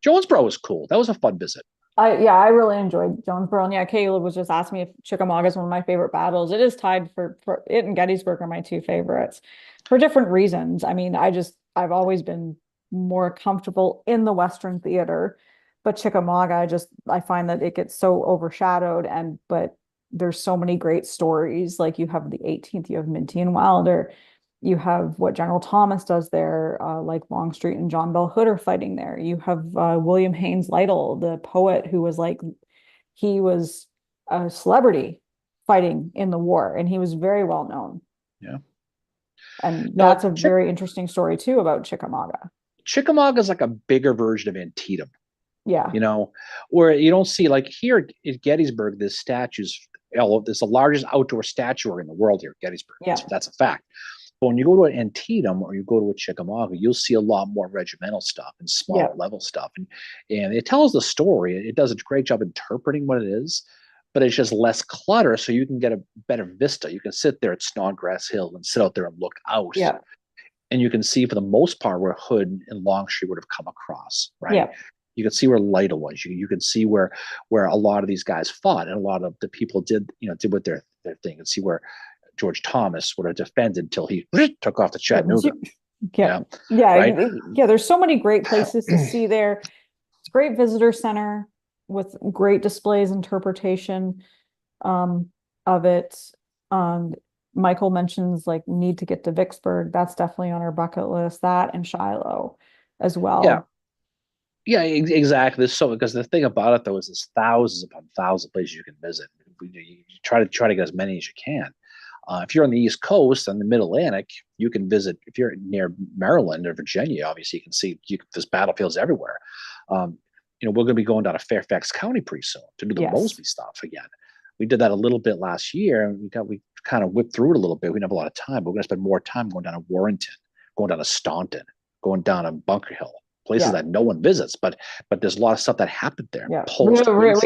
Jonesboro was cool. That was a fun visit. I really enjoyed Jonesboro. And Caleb was just asking me if Chickamauga is one of my favorite battles. It is tied for it and Gettysburg are my two favorites for different reasons. I mean, I've always been more comfortable in the Western theater. But Chickamauga, I find that it gets so overshadowed, but there's so many great stories. Like you have the 18th, you have Minty and Wilder, you have what General Thomas does there, like Longstreet and John Bell Hood are fighting there. You have William Haynes Lytle, the poet who was like, he was a celebrity fighting in the war, and he was very well known. Yeah. And No, that's a very interesting story too about Chickamauga. Chickamauga is like a bigger version of Antietam, Yeah. where you don't see, like here at Gettysburg, this statues, it's the largest outdoor statuary in the world here at Gettysburg. Yeah. That's a fact. But when you go to an Antietam or you go to a Chickamauga, you'll see a lot more regimental stuff and small level stuff. And it tells the story. It does a great job interpreting what it is, but it's just less clutter. So you can get a better vista. You can sit there at Snodgrass Hill and sit out there and look out. Yeah. And you can see for the most part where Hood and Longstreet would have come across, right? Yeah. You can see where Lytle was. You can see where a lot of these guys fought, and a lot of the people did with their thing, and see where George Thomas would have defended until he took off to Chattanooga. Yeah. There's so many great places to see there. It's a great visitor center with great displays, interpretation of it. Michael mentions like need to get to Vicksburg. That's definitely on our bucket list. That and Shiloh as well. Yeah, exactly. So because the thing about it though is there's thousands upon thousands of places you can visit. You try to get as many as you can. If you're on the East Coast and the Mid Atlantic, you can visit. If you're near Maryland or Virginia, obviously you can see there's battlefields everywhere. We're going to be going down to Fairfax County pretty soon to do the Mosby stuff again. We did that a little bit last year, and we kind of whipped through it a little bit. We didn't have a lot of time, but we're going to spend more time going down to Warrenton, going down to Staunton, going down to Bunker Hill, places that no one visits, but there's a lot of stuff that happened there. Yeah, we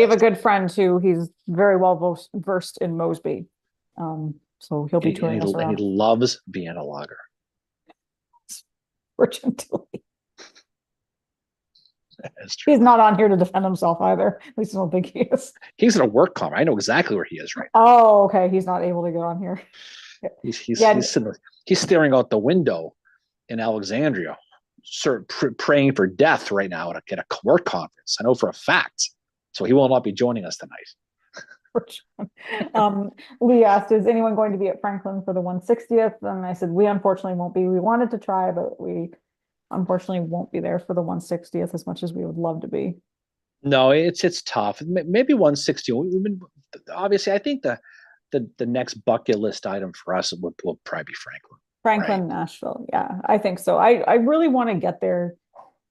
have a good friend too. He's very well versed in Mosby, so he'll be touring us around. He loves Vienna Lager. Fortunately, he's not on here to defend himself either. At least I don't think he is. He's in a work conference. I know exactly where he is right now. Oh, okay. He's not able to get on here. He's staring out the window in Alexandria, praying for death right now at a work conference. I know for a fact. So he will not be joining us tonight. Lee asked, is anyone going to be at Franklin for the 160th? And I said, we unfortunately won't be. We wanted to try, but we unfortunately won't be there for the 160th as much as we would love to be. No, it's tough. Maybe 160. Obviously, I think the next bucket list item for us will probably be Franklin. Right? Nashville. Yeah, I think so. I really want to get there.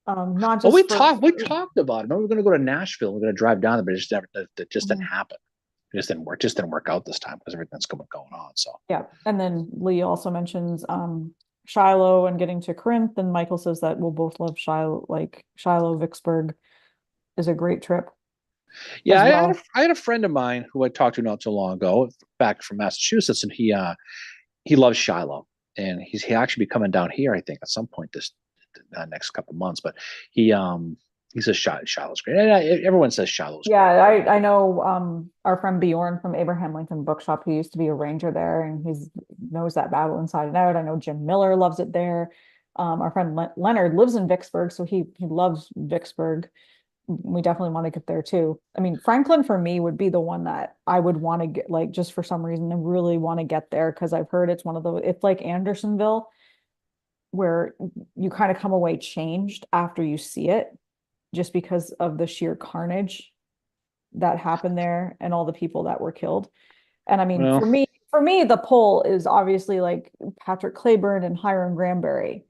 Not just we talked about it. Remember, we're going to go to Nashville. We're going to drive down there, but it just didn't happen. It just didn't work. Just didn't work out this time because everything's going on. So yeah, and then Lee also mentions Shiloh and getting to Corinth, and Michael says that we'll both love Shiloh. Like Shiloh, Vicksburg is a great trip. Yeah, I had a friend of mine who I talked to not so long ago, back from Massachusetts, and he loves Shiloh, and he's actually be coming down here, I think, at some point this next couple of months. But he says Shiloh's great, and everyone says Shiloh's great. I know our friend Bjorn from Abraham Lincoln Bookshop, who used to be a ranger there, and he knows that battle inside and out. I know Jim Miller loves it there. Our friend Leonard lives in Vicksburg, so he loves Vicksburg. We definitely want to get there too. I mean, Franklin for me would be the one that I would want to get, like, just for some reason, I really want to get there because I've heard it's like Andersonville, where you kind of come away changed after you see it, just because of the sheer carnage that happened there and all the people that were killed. And I mean, for me, the pull is obviously like Patrick Clayburn and Hiram Granberry.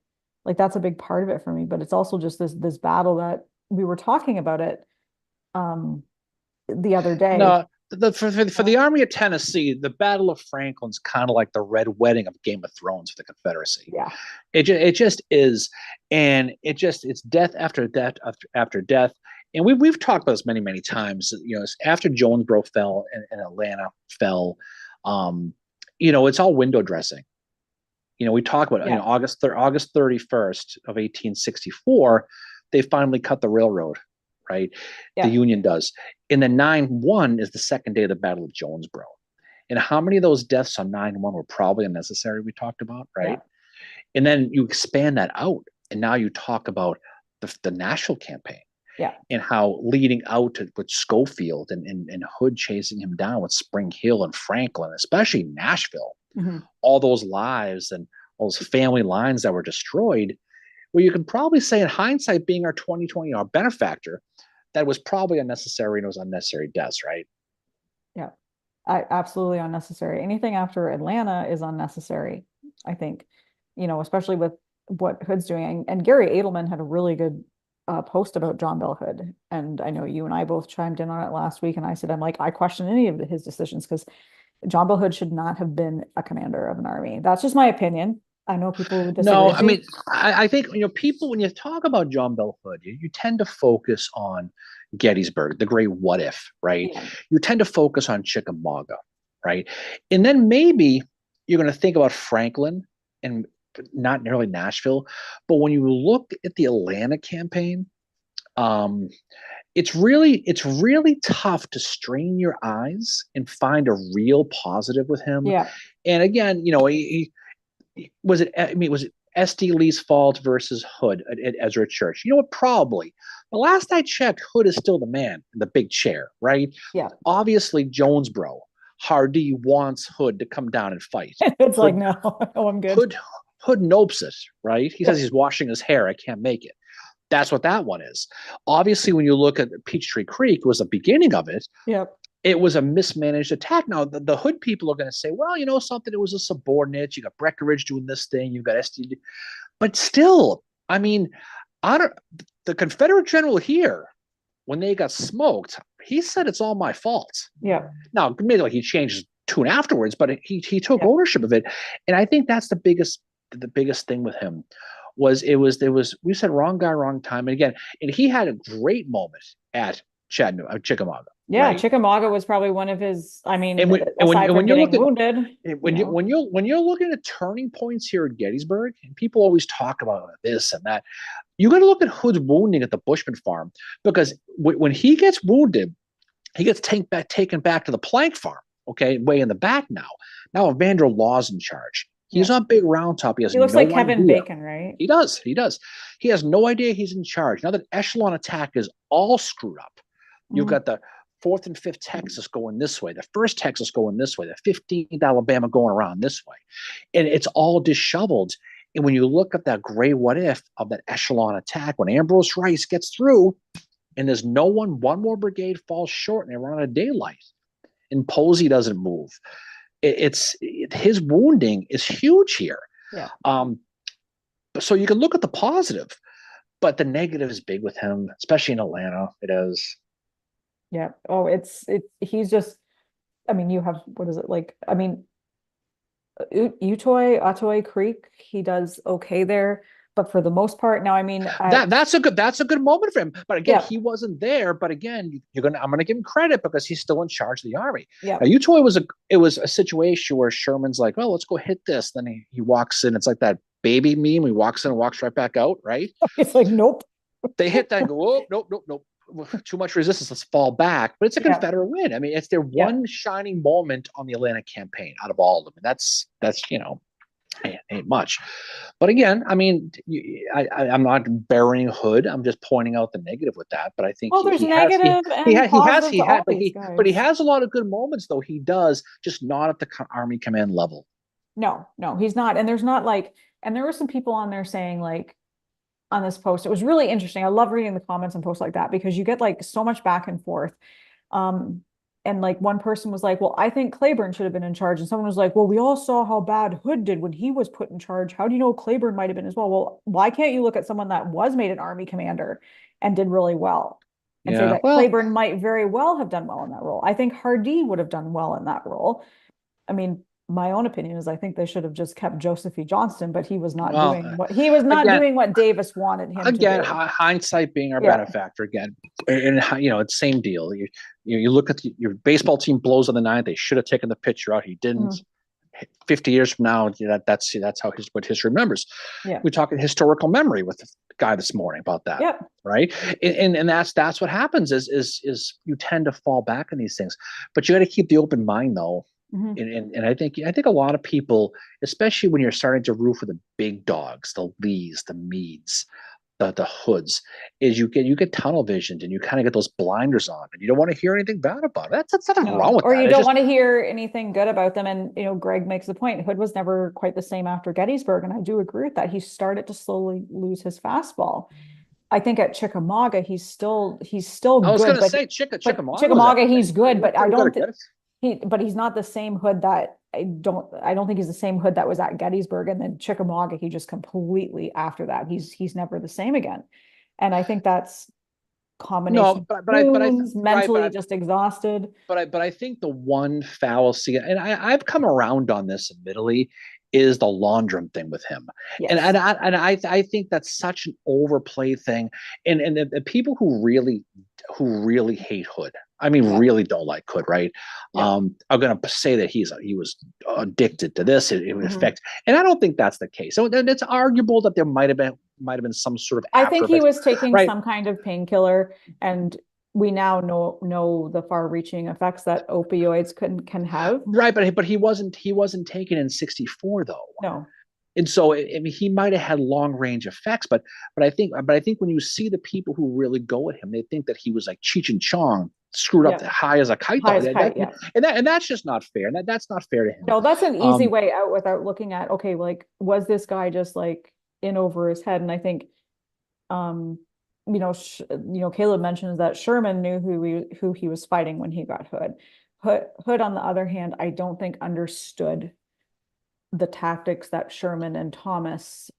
Like that's a big part of it for me, but it's also just this battle that we were talking about it the other day. No, for the Army of Tennessee, the Battle of Franklin's kind of like the Red Wedding of Game of Thrones for the Confederacy. Yeah, it just is, and it's death after death after death. And we've talked about this many times. After Jonesboro fell and Atlanta fell, it's all window dressing. We talk about August 31st of 1864. They finally cut the railroad, right? Yeah. The Union does. And then 9/1 is the second day of the Battle of Jonesboro. And how many of those deaths on 9/1 were probably unnecessary, we talked about, right? Yeah. And then you expand that out. And now you talk about the Nashville campaign. Yeah. And how leading out to with Schofield and Hood chasing him down with Spring Hill and Franklin, especially Nashville, all those lives and all those family lines that were destroyed, where you can probably say in hindsight, being our 2020 our benefactor, that was probably unnecessary and it was unnecessary deaths, right? Yeah. Absolutely unnecessary. Anything after Atlanta is unnecessary, I think, especially with what Hood's doing. And Gary Edelman had a really good post about John Bell Hood. And I know you and I both chimed in on it last week. And I said, I question any of his decisions because John Bell Hood should not have been a commander of an army. That's just my opinion. I know people would disagree. No, I mean, I think, people, when you talk about John Bell Hood, you tend to focus on Gettysburg, the great what if, right? Yeah. You tend to focus on Chickamauga, right? And then maybe you're going to think about Franklin and not nearly Nashville. But when you look at the Atlanta campaign, it's really tough to strain your eyes and find a real positive with him. Yeah. And again, was it SD Lee's fault versus Hood at Ezra Church? You know what? Probably. But last I checked, Hood is still the man in the big chair, right? Yeah. Obviously, Jonesboro, Hardee wants Hood to come down and fight. It's Hood, like, no, I'm good. Hood nopes it, right? He says he's washing his hair. I can't make it. That's what that one is. Obviously, when you look at Peachtree Creek, was the beginning of it. Yep. It was a mismanaged attack. Now, the Hood people are going to say, well, something, it was a subordinate. You got Breckinridge doing this thing. You got SD. But still, I mean, the Confederate general here, when they got smoked, he said it's all my fault. Yeah. Now, maybe he changed his tune afterwards, but he took ownership of it. And I think that's the biggest thing with him we said wrong guy, wrong time. And again, and he had a great moment at Chickamauga. Yeah, right? Chickamauga was probably one of his. I mean, when you're looking wounded, when you're looking at turning points here at Gettysburg, and people always talk about this and that, you got to look at Hood's wounding at the Bushman farm, because when he gets wounded, he gets taken back to the Plank farm. Okay, way in the back now. Now Evander Law's in charge. He's on Big Round Top. He looks like Kevin Bacon, right? He does. He has no idea he's in charge. Now that echelon attack is all screwed up. You've got the 4th and 5th Texas going this way, the 1st Texas going this way, the 15th Alabama going around this way. And it's all disheveled. And when you look at that gray what if of that echelon attack, when Ambrose Rice gets through and there's no one more brigade falls short and they run out of daylight and Posey doesn't move. His wounding is huge here. Yeah. So you can look at the positive, but the negative is big with him, especially in Atlanta. It is. Yeah. Oh, he's just, I mean, you have, what is it like? I mean, Otoy Creek, he does okay there. But for the most part, now, I mean, that's a good moment for him. But again, he wasn't there. But again, I'm gonna give him credit because he's still in charge of the army. Yeah. Now, Utoy was a situation where Sherman's like, oh, let's go hit this. Then he walks in. It's like that baby meme. He walks in and walks right back out. Right. It's like, nope. They hit that and go, oh, nope. Too much resistance. Let's fall back. But it's a Confederate win. I mean, it's their one shining moment on the Atlanta campaign out of all of them. And that's ain't much. But again, I mean, I'm not burying Hood. I'm just pointing out the negative with that. But I think there's negative but he has a lot of good moments, though. He does, just not at the Army command level. No, he's not. And there's not and there were some people on there saying on this post, it was really interesting. I love reading the comments on posts like that because you get so much back and forth. And one person was like, well, I think Claiborne should have been in charge. And someone was like, well, we all saw how bad Hood did when he was put in charge. How do you know Claiborne might have been as well? Well, why can't you look at someone that was made an Army commander and did really well and say that Claiborne might very well have done well in that role? I think Hardee would have done well in that role. I mean, my own opinion is I think they should have just kept Joseph E. Johnston, but he was not doing what Davis wanted him to do. Again, hindsight being our benefactor again. And it's the same deal. You look at your baseball team blows on the 9th. They should have taken the pitcher out. He didn't. 50 years from now, that's how what history remembers. Yeah. We're talking historical memory with the guy this morning about that. Yep. Right. And that's what happens is you tend to fall back on these things, but you got to keep the open mind though. Mhm. And I think a lot of people, especially when you're starting to root for the big dogs, the Lees, the Meads, the Hoods, is you get tunnel visioned and you kind of get those blinders on, and you don't want to hear anything bad about it. That's nothing wrong No, with or that. you It's don't just want to hear anything good about them. And, Greg makes the point. Hood was never quite the same after Gettysburg. And I do agree with that. He started to slowly lose his fastball. I think at Chickamauga, he's still I was good, gonna but say but Chickamauga was Chickamauga, after he's Gettysburg. good, He was but I pretty good don't at think Gettysburg. but he's not the same Hood that I don't think he's the same Hood that was at Gettysburg, and then Chickamauga, he just completely after that. He's never the same again. And I think that's No, combination but I wounds, right, mentally just exhausted. but I think the one fallacy, and I've come around on this admittedly, is the Laundrum thing with him, Yes. I think that's such an overplayed thing, and the people who really hate Hood, I mean, Yeah. really don't like Hood, right? Yeah. Are going to say that he was addicted to this, it would Mhm. affect, and I don't think that's the case. So it's arguable that there might have been some sort of I after think he effects, was taking right? some kind of painkiller, and we now know the far-reaching effects that opioids can have. Right, but he wasn't taken in '64 though, No. and so I mean he might have had long range effects, but I think when you see the people who really go at him, they think that he was like Cheech and Chong screwed up Yeah. the high as a kite High dog. as a kite, yeah. And that's just not fair. And that's not fair to him. No, that's an easy Um, way out without looking at, okay, like, was this guy just like in over his head? And I think, um, Caleb mentions that Sherman knew who he was fighting when he got Hood. Hood, on the other hand, I don't think understood the tactics that Sherman and Thomas,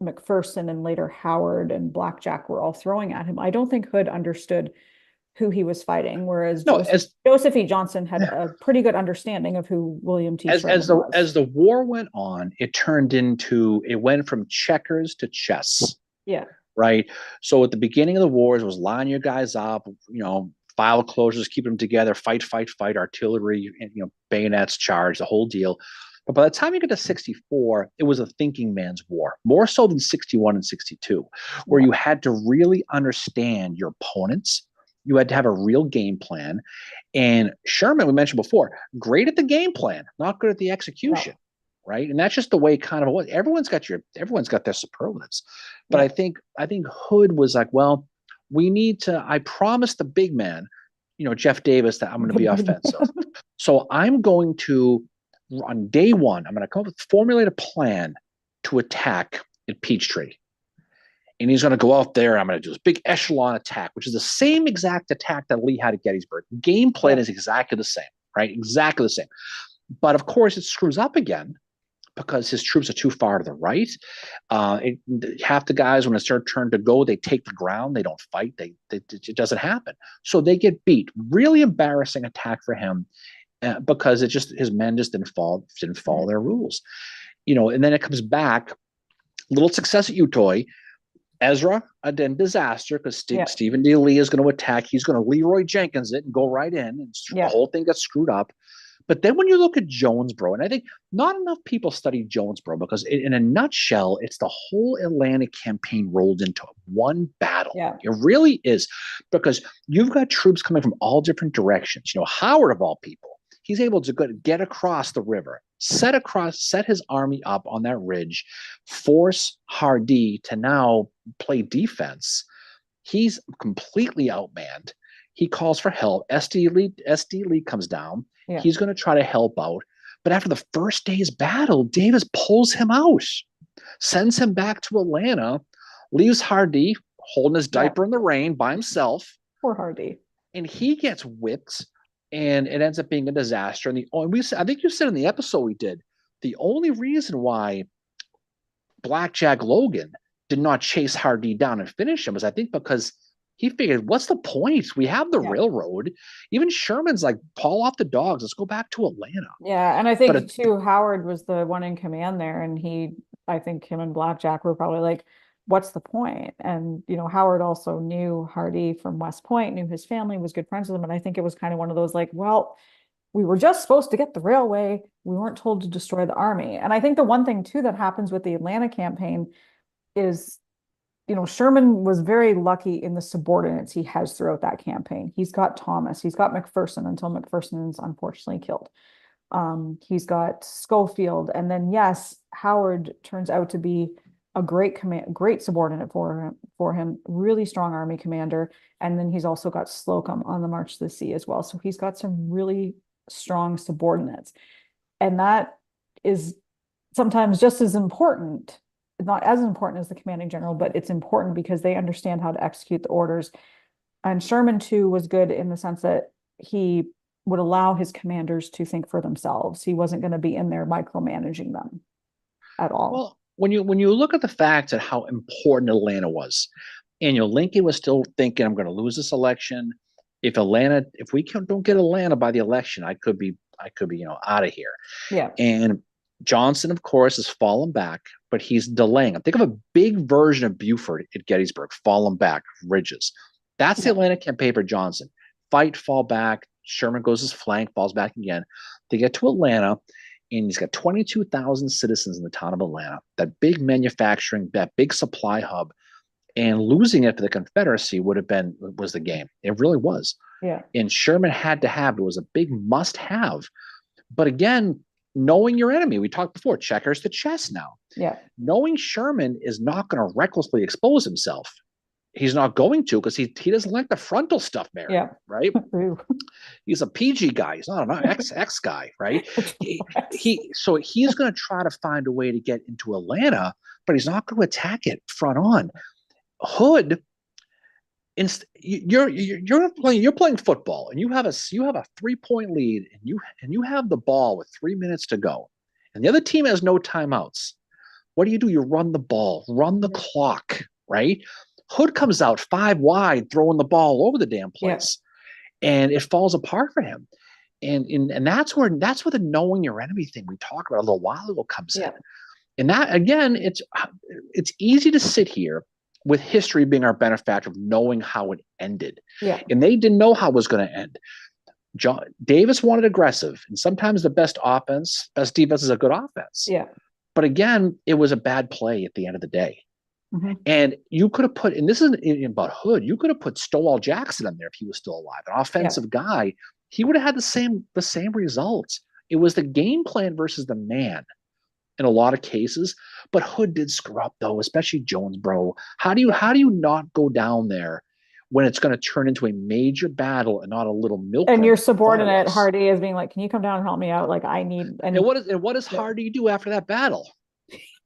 McPherson, and later Howard and Blackjack were all throwing at him. I don't think Hood understood who he was fighting, whereas no, Joseph E. Johnson had a pretty good understanding of who William T. as Sherman as the was. as the war went on, it went from checkers to chess, Yeah. right? So at the beginning of the wars, it was line your guys up, file closures, keep them together, fight, fight, fight, artillery, and bayonets, charge, the whole deal. But by the time you get to '64, it was a thinking man's war, more so than '61 and '62, where Yeah. you had to really understand your opponents. You had to have a real game plan. And Sherman, we mentioned before, great at the game plan, not good at the execution, No. right? And that's just the way kind of what everyone's got their superlatives. But Yeah. I think Hood was like, well, we need to. I promised the big man, Jeff Davis, that I'm going to The be big offensive. So I'm going to on day one, I'm going to come up with formulate a plan to attack at Peachtree. And he's going to go out there. And I'm going to do this big echelon attack, which is the same exact attack that Lee had at Gettysburg. Game plan Yeah. is exactly the same, right? Exactly the same. But of course, it screws up again because his troops are too far to the right. Half the guys, when it's their turn to go, they take the ground. They don't fight. It doesn't happen. So they get beat. Really embarrassing attack for him because his men just didn't follow their rules. And then it comes back. Little success at Utoy. Ezra, a then disaster because Yeah. Stephen D. Lee is going to attack. He's going to Leroy Jenkins it and go right in, and the Yeah. whole thing gets screwed up. But then when you look at Jonesboro, and I think not enough people study Jonesboro because in a nutshell, it's the whole Atlantic campaign rolled into one battle. Yeah. It really is, because you've got troops coming from all different directions. Howard, of all people, he's able to get across the river, set his army up on that ridge, force Hardee to now play defense. He's completely outmanned. He calls for help. SD Lee comes down. Yeah. He's going to try to help out. But after the first day's battle, Davis pulls him out, sends him back to Atlanta, leaves Hardee holding his diaper in the rain by himself. Poor Hardee. And he gets whipped, and it ends up being a disaster. And I think you said in the episode we did, the only reason why Blackjack Logan did not chase Hardee down and finish him was, I think, because he figured, what's the point? We have the railroad. Even Sherman's like, haul off the dogs. Let's go back to Atlanta. Yeah, and I think too, Howard was the one in command there, and I think him and Blackjack were probably like, what's the point? And Howard also knew Hardee from West Point, knew his family, was good friends with him, and I think it was kind of one of those like, well, we were just supposed to get the railway. We weren't told to destroy the army. And I think the one thing too that happens with the Atlanta campaign is, Sherman was very lucky in the subordinates he has throughout that campaign. He's got Thomas, he's got McPherson until McPherson is unfortunately killed. He's got Schofield, and then yes, Howard turns out to be a great subordinate for him, really strong army commander. And then he's also got Slocum on the March to the Sea as well. So he's got some really strong subordinates. And that is sometimes just as important, not as important as the commanding general, but it's important because they understand how to execute the orders. And Sherman too was good in the sense that he would allow his commanders to think for themselves. He wasn't going to be in there micromanaging them at all. Well, when you look at the facts and how important Atlanta was, and Lincoln was still thinking, I'm going to lose this election. If we don't get Atlanta by the election, I could be out of here. Yeah. And Johnson, of course, has fallen back, but he's delaying. Think of a big version of Buford at Gettysburg, fallen back, ridges. That's the Atlanta campaign for Johnson. Fight, fall back. Sherman goes his flank, falls back again. They get to Atlanta, and he's got 22,000 citizens in the town of Atlanta, that big manufacturing, that big supply hub. And losing it to the Confederacy was the game. It really was. Yeah. And Sherman had to have, it was a big must have. But again, knowing your enemy, we talked before, checkers to chess now. Yeah. Knowing Sherman is not going to recklessly expose himself. He's not going to, because he doesn't like the frontal stuff, Mary. Yeah. Right? He's a PG guy. He's not an X guy, right? So he's going to try to find a way to get into Atlanta, but he's not going to attack it front on. Hood, you're playing football, and you have a 3-point lead, and you have the ball with 3 minutes to go, and the other team has no timeouts. What do? You run the ball, run the clock, right? Hood comes out 5 wide, throwing the ball all over the damn place, and it falls apart for him. And that's where the knowing your enemy thing we talked about a little while ago comes in. And that, again, it's easy to sit here with history being our benefactor of knowing how it ended. Yeah. And they didn't know how it was going to end. Davis wanted aggressive, and sometimes the best defense is a good offense. Yeah. But again, it was a bad play at the end of the day. Mm-hmm. And you could have put, and this isn't about Hood, you could have put Stonewall Jackson in there if he was still alive, an offensive guy. He would have had the same results. It was the game plan versus the man in a lot of cases. But Hood did screw up, though, especially Jonesboro. How do you not go down there when it's going to turn into a major battle and not a little milk? And your subordinate Hardy is being like, "Can you come down and help me out? Like, I need." And what does Hardy do after that battle?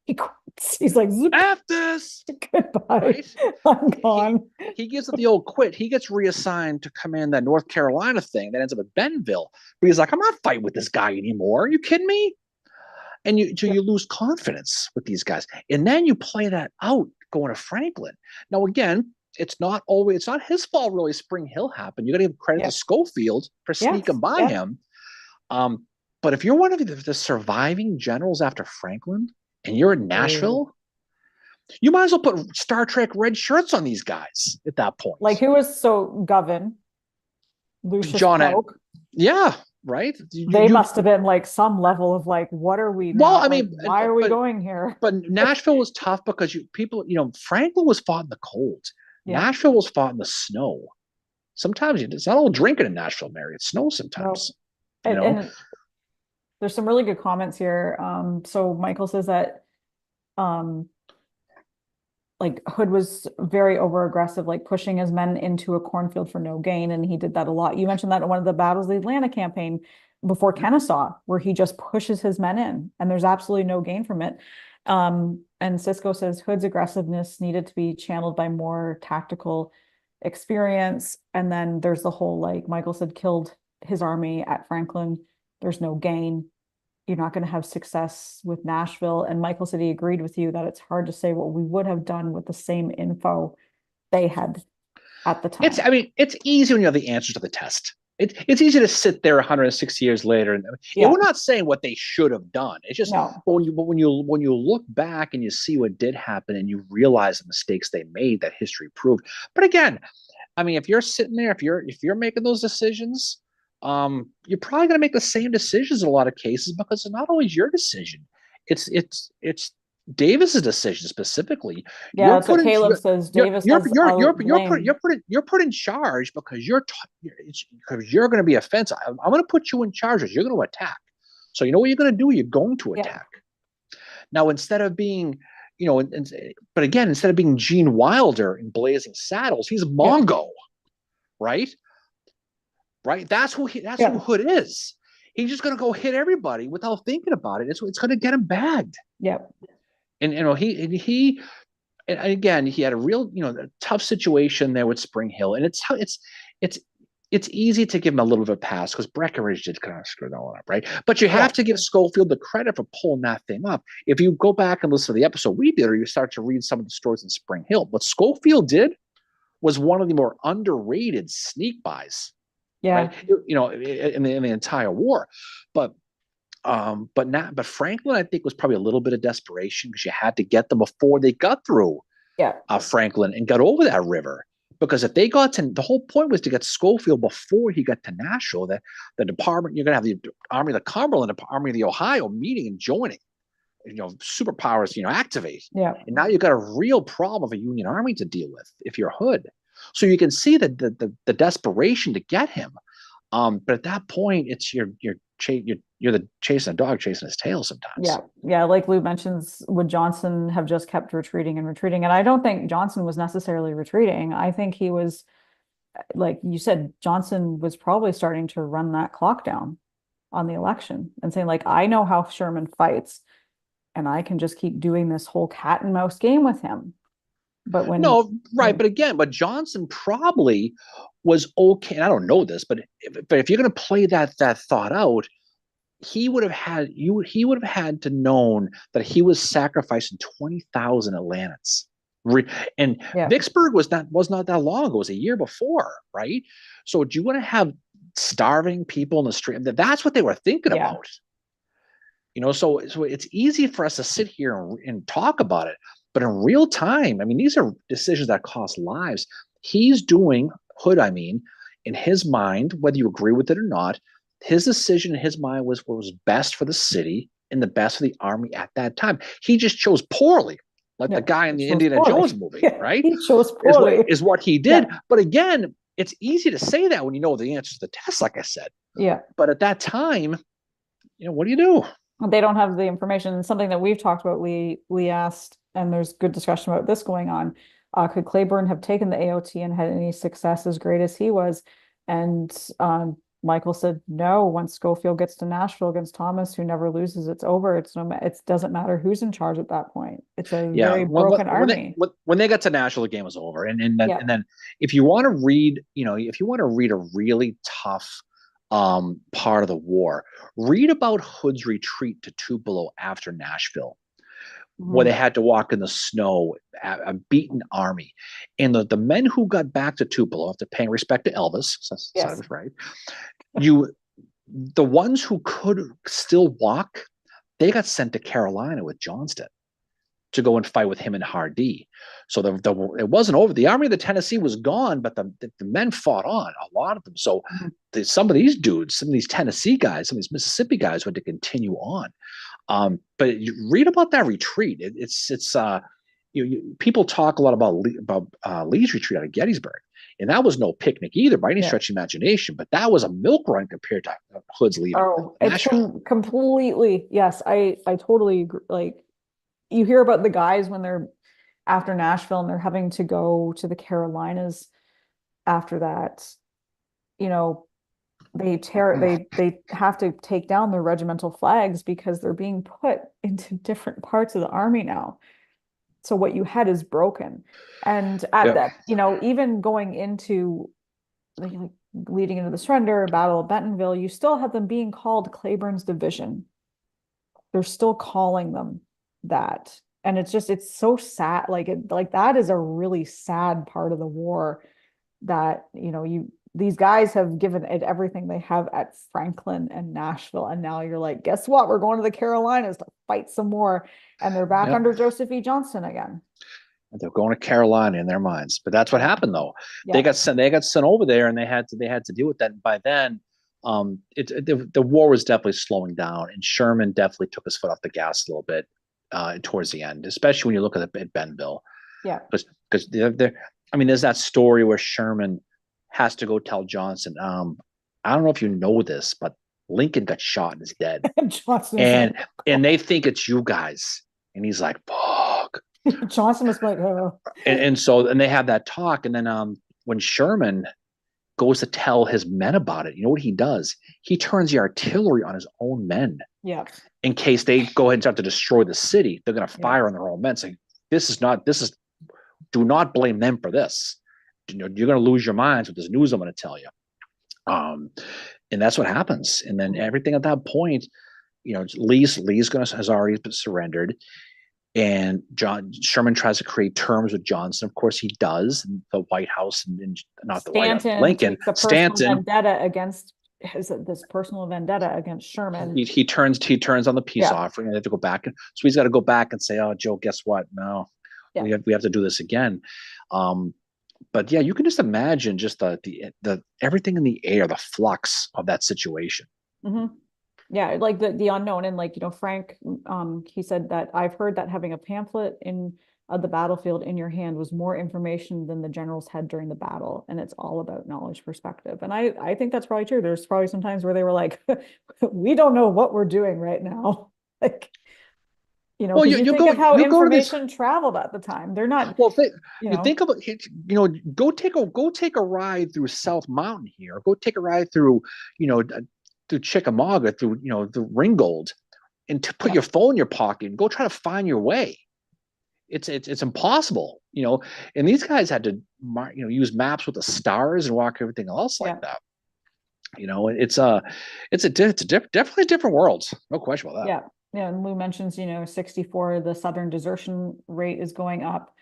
He quits. He's like, "F this, goodbye, right? I'm gone." He gives it the old quit. He gets reassigned to command that North Carolina thing that ends up at Bentonville. But he's like, "I'm not fighting with this guy anymore. Are you kidding me?" And you lose confidence with these guys. And then you play that out going to Franklin. Now, again, it's not his fault, really. Spring Hill happened. You got to give credit to Schofield for sneaking by him. But if you're one of the surviving generals after Franklin and you're in Nashville, you might as well put Star Trek red shirts on these guys at that point. Like, who was Govan? Lucius Polk? Yeah. Right? They must have been like some level of like, what are we? Well, I mean, why are we going here? But Nashville was tough because Franklin was fought in the cold. Yeah. Nashville was fought in the snow. Sometimes it's not all drinking in Nashville, Mary. It snows sometimes. No. And there's some really good comments here. So Michael says that like Hood was very over aggressive, like pushing his men into a cornfield for no gain. And he did that a lot. You mentioned that in one of the battles, the Atlanta campaign before Kennesaw, where he just pushes his men in and there's absolutely no gain from it. And Cisco says Hood's aggressiveness needed to be channeled by more tactical experience. And then there's the whole, like Michael said, killed his army at Franklin. There's no gain. You're not going to have success with Nashville. And Michael said he agreed with you that it's hard to say what we would have done with the same info they had at the time. It's easy when you have the answers to the test. It's easy to sit there 106 years later, and we're not saying what they should have done. It's just when you look back and you see what did happen and you realize the mistakes they made, that history proved. But again, I mean, if you're sitting there, if you're making those decisions, you're probably going to make the same decisions in a lot of cases because it's not always your decision. It's Davis's decision specifically. Yeah, that's what Caleb says. Davis, you're put in charge because you're going to be offensive. I'm going to put you in charge. You're going to attack. So you know what you're going to do? You're going to Yeah. attack. Now, instead of being, but again, instead of being Gene Wilder in Blazing Saddles, he's Mongo, right? Right? That's who Hood is. He's just going to go hit everybody without thinking about it. It's going to get him bagged. Yep. And and again, he had a real, a tough situation there with Spring Hill, and it's easy to give him a little bit of a pass because Breckenridge did kind of screw that one up, right? But you have to give Schofield the credit for pulling that thing up. If you go back and listen to the episode we did, or you start to read some of the stories in Spring Hill, what Schofield did was one of the more underrated sneak buys. Yeah. Right? In the entire war. But Franklin, I think, was probably a little bit of desperation because you had to get them before they got through Franklin and got over that river. Because if they got to, the whole point was to get Schofield before he got to Nashville. The department, you're going to have the Army of the Cumberland, the Army of the Ohio meeting and joining. Superpowers, activate. Yeah. And now you've got a real problem of a Union Army to deal with if you're Hood. So you can see the desperation to get him. But at that point, it's you're the chasing a dog chasing his tail sometimes. Yeah. Yeah. Like Lou mentions, would Johnson have just kept retreating and retreating? And I don't think Johnson was necessarily retreating. I think he was, like you said, Johnson was probably starting to run that clock down on the election and saying, like, I know how Sherman fights and I can just keep doing this whole cat and mouse game with him. But but Johnson probably was okay. And I don't know this, but if you're going to play that thought out, he would have had to known that he was sacrificing 20,000 Atlantans. And Vicksburg was not that long ago. It was a year before, right? So do you want to have starving people in the street? That's what they were thinking about. So it's easy for us to sit here and talk about it. But in real time, I mean, these are decisions that cost lives. He's doing, Hood, in his mind, whether you agree with it or not, his decision in his mind was what was best for the city and the best for the Army at that time. He just chose poorly, like the guy in the Indiana Jones movie, right? He chose poorly. Is what he did. Yeah. But again, it's easy to say that when you know the answers to the test, like I said. Yeah. But at that time, what do you do? They don't have the information. Something that we've talked about, we asked, and there's good discussion about this going on. Could Claiborne have taken the AOT and had any success as great as he was? And Michael said, no, once Schofield gets to Nashville against Thomas, who never loses, it's over. It doesn't matter who's in charge at that point. It's a very broken army. When they got to Nashville, the game was over. And then if you want to read, a really tough part of the war, read about Hood's retreat to Tupelo after Nashville, where they had to walk in the snow, a beaten army. And the men who got back to Tupelo, after paying respect to Elvis, right? The ones who could still walk, they got sent to Carolina with Johnston to go and fight with him and Hardee. So it wasn't over. The Army of the Tennessee was gone, but the men fought on, a lot of them. So some of these dudes, some of these Tennessee guys, some of these Mississippi guys went to continue on. But you read about that retreat. People talk a lot about Lee's retreat out of Gettysburg, and that was no picnic either by any stretch of imagination. But that was a milk run compared to Hood's leaving. Oh, it's completely. Yes, I totally agree. Like, you hear about the guys when they're after Nashville and they're having to go to the Carolinas after that. They have to take down their regimental flags because they're being put into different parts of the army now. So what you had is broken. And at that, even going into like leading into the surrender, Battle of Bentonville, you still have them being called Claiborne's division. They're still calling them that. And it's so sad. Like that is a really sad part of the war that, these guys have given it everything they have at Franklin and Nashville. And now you're like, guess what? We're going to the Carolinas to fight some more. And they're back under Joseph E. Johnston again. They're going to Carolina in their minds. But that's what happened though. Yeah. They got sent over there and they had to deal with that. And by then, the war was definitely slowing down, and Sherman definitely took his foot off the gas a little bit towards the end, especially when you look at Bentonville. Yeah. Because there's that story where Sherman has to go tell Johnson. I don't know if you know this, but Lincoln got shot and is dead. Johnson is And like, and they think it's you guys. And he's like, fuck. Johnson is like, oh, And they have that talk. And then when Sherman goes to tell his men about it, you know what he does? He turns the artillery on his own men yeah, in case they go ahead and start to destroy the city. They're going to yeah. fire on their own men, saying, do not blame them for this. You know, you're going to lose your minds with this news I'm going to tell you. And that's what happens. And then everything at that point, you know, Lee's has already surrendered. And Sherman tries to create terms with Johnson. Of course, he does. The White House, and not the White House, Lincoln, Stanton. Vendetta against this personal vendetta against Sherman. He turns on the peace offering, and they have to go back. So he's got to go back and say, "Oh, Joe, guess what? No, we have to do this again." But yeah, you can just imagine just the everything in the air, the flux of that situation. Mm-hmm. Yeah, like the unknown. And like, you know, Frank, he said that I've heard that having a pamphlet in the battlefield in your hand was more information than the generals had during the battle. And it's all about knowledge perspective. And I think that's probably true. There's probably some times where they were like, we don't know what we're doing right now. Like, you know, well, you think of how information traveled at the time. They're not, well, you think about, you know, go take a ride through South Mountain here, go take a ride through, you know, through Chickamauga, through, you know, the Ringgold, and to put your phone in your pocket and go try to find your way. It's impossible, you know. And these guys had to, you know, use maps with the stars and walk everything else like that. You know, it's definitely different worlds, no question about that. Yeah, yeah. And Lou mentions, you know, 64, the Southern desertion rate is going up.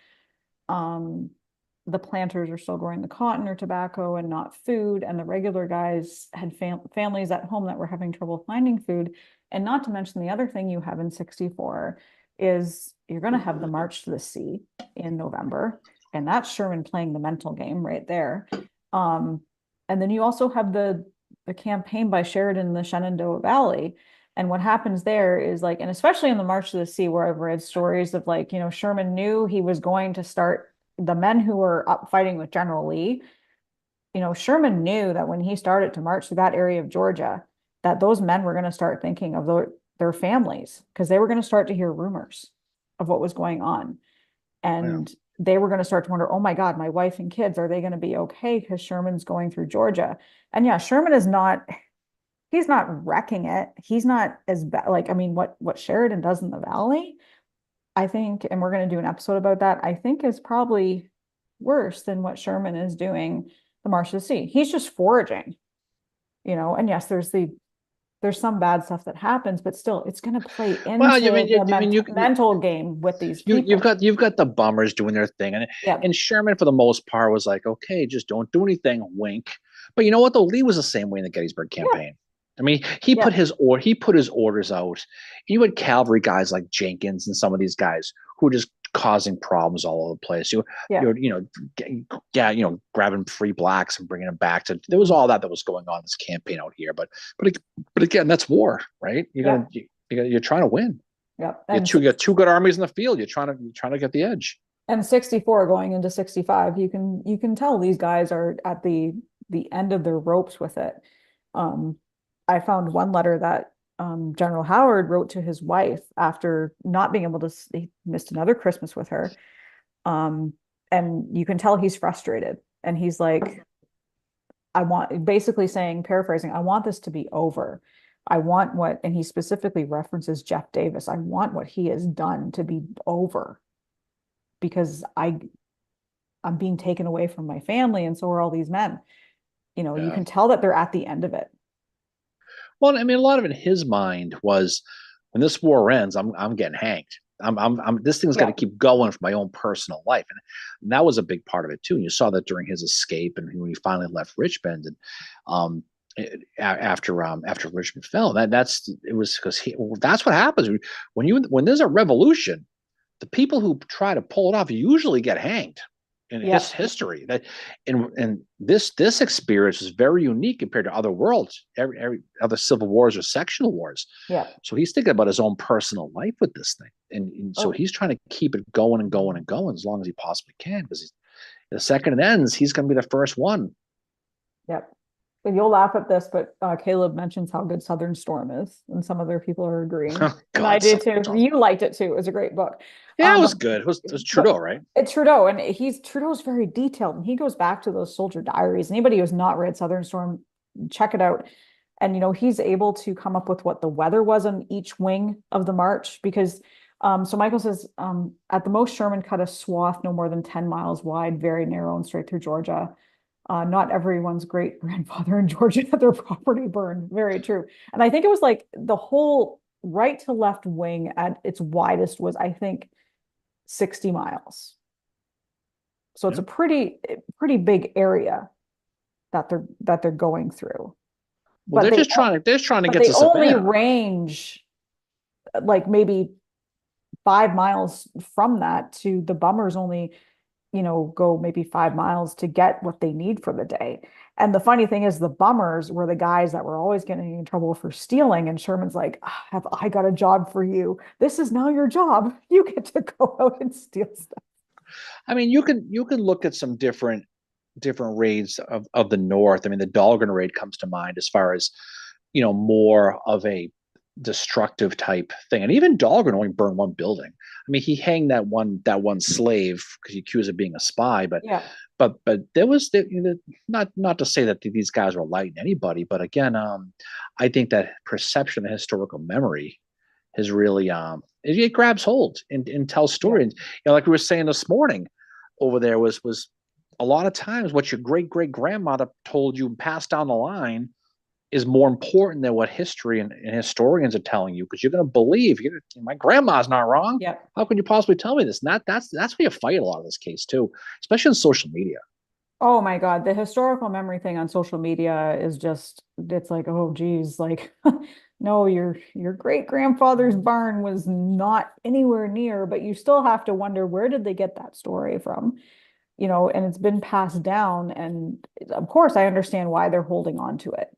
The planters are still growing the cotton or tobacco and not food. And the regular guys had families at home that were having trouble finding food. And not to mention the other thing you have in 64 is you're going to have the March to the Sea in November. And that's Sherman playing the mental game right there. And then you also have the campaign by Sheridan in the Shenandoah Valley. And what happens there is like, and especially in the March to the Sea, where I've read stories of like, you know, Sherman knew he was going to start the men who were up fighting with General Lee. You know, Sherman knew that when he started to march to that area of Georgia, that those men were going to start thinking of their families, because they were going to start to hear rumors of what was going on. And they were going to start to wonder, oh my God, my wife and kids, are they going to be okay? Because Sherman's going through Georgia. And yeah, Sherman is not, he's not wrecking it. He's not as bad. Like, I mean, what Sheridan does in the Valley, I think, and we're going to do an episode about that, I think is probably worse than what Sherman is doing the March to the Sea. He's just foraging, you know, and yes, there's some bad stuff that happens, but still it's going to play into the mental game with these people. You've got the bummers doing their thing. And Sherman, for the most part, was like, okay, just don't do anything, wink. But you know what, though? Lee was the same way in the Gettysburg campaign. I mean, he put his orders out. You had cavalry guys like Jenkins and some of these guys who were just causing problems all over the place. Grabbing free blacks and bringing them back to. There was all that was going on in this campaign out here. But again, that's war, right? You're trying to win. Yeah, you got two good armies in the field. You're trying to get the edge. And 64 going into 65, you can tell these guys are at the end of their ropes with it. I found one letter that General Howard wrote to his wife after not being able to, he missed another Christmas with her. And you can tell he's frustrated. And he's like, basically saying, paraphrasing, I want this to be over. I want and he specifically references Jeff Davis. I want what he has done to be over, because I'm being taken away from my family. And so are all these men. You know, you can tell that they're at the end of it. Well, I mean, a lot of it in his mind was, when this war ends, I'm getting hanged. This thing's got to keep going for my own personal life, and that was a big part of it too. And you saw that during his escape, and when he finally left Richmond, and after Richmond fell, that's what happens when there's a revolution. The people who try to pull it off usually get hanged. In his history, and this experience is very unique compared to other worlds, every other civil wars or sectional wars. Yeah. So he's thinking about his own personal life with this thing, and so he's trying to keep it going and going and going as long as he possibly can, because the second it ends, he's going to be the first one. Yep. And you'll laugh at this, but Caleb mentions how good Southern Storm is, and some other people are agreeing. Oh And I God, did Southern too. Storm. You liked it too. It was a great book. Yeah, it was But good. It was Trudeau, right? it's Trudeau, and Trudeau's very detailed, and he goes back to those soldier diaries. Anybody who's not read Southern Storm, check it out. And he's able to come up with what the weather was on each wing of the march, because so Michael says, at the most, Sherman cut a swath no more than 10 miles wide, very narrow and straight through Georgia. Not everyone's great grandfather in Georgia had their property burned. Very true. And I think it was like the whole right to left wing at its widest was, I think, 60 miles. So it's Yeah. a pretty big area that they're going through. Well, But they're just trying to but get they to only Savannah. range like maybe 5 miles from that to the bummers only, go maybe 5 miles to get what they need for the day. And the funny thing is, the bummers were the guys that were always getting in trouble for stealing. And Sherman's like, "Ah, have I got a job for you? This is now your job. You get to go out and steal stuff." I mean, you can look at some different raids of the North. I mean, the Dahlgren raid comes to mind as far as more of a destructive type thing. And even Dahlgren only burned one building. I mean, he hanged that one slave because he accused of being a spy. But Yeah. but there was not to say that these guys were lighting anybody, but again, I think that perception of historical memory has really it grabs hold and tells Yeah. stories. Like we were saying this morning over there was a lot of times what your great great grandmother told you and passed down the line is more important than what history and historians are telling you, because you're going to believe my grandma's not wrong. Yeah. How can you possibly tell me this? And that's where you fight a lot of this case too, especially in social media. Oh my God, the historical memory thing on social media is just, it's like, oh geez, like no, your great grandfather's barn was not anywhere near, but you still have to wonder, where did they get that story from? And it's been passed down. And of course, I understand why they're holding on to it,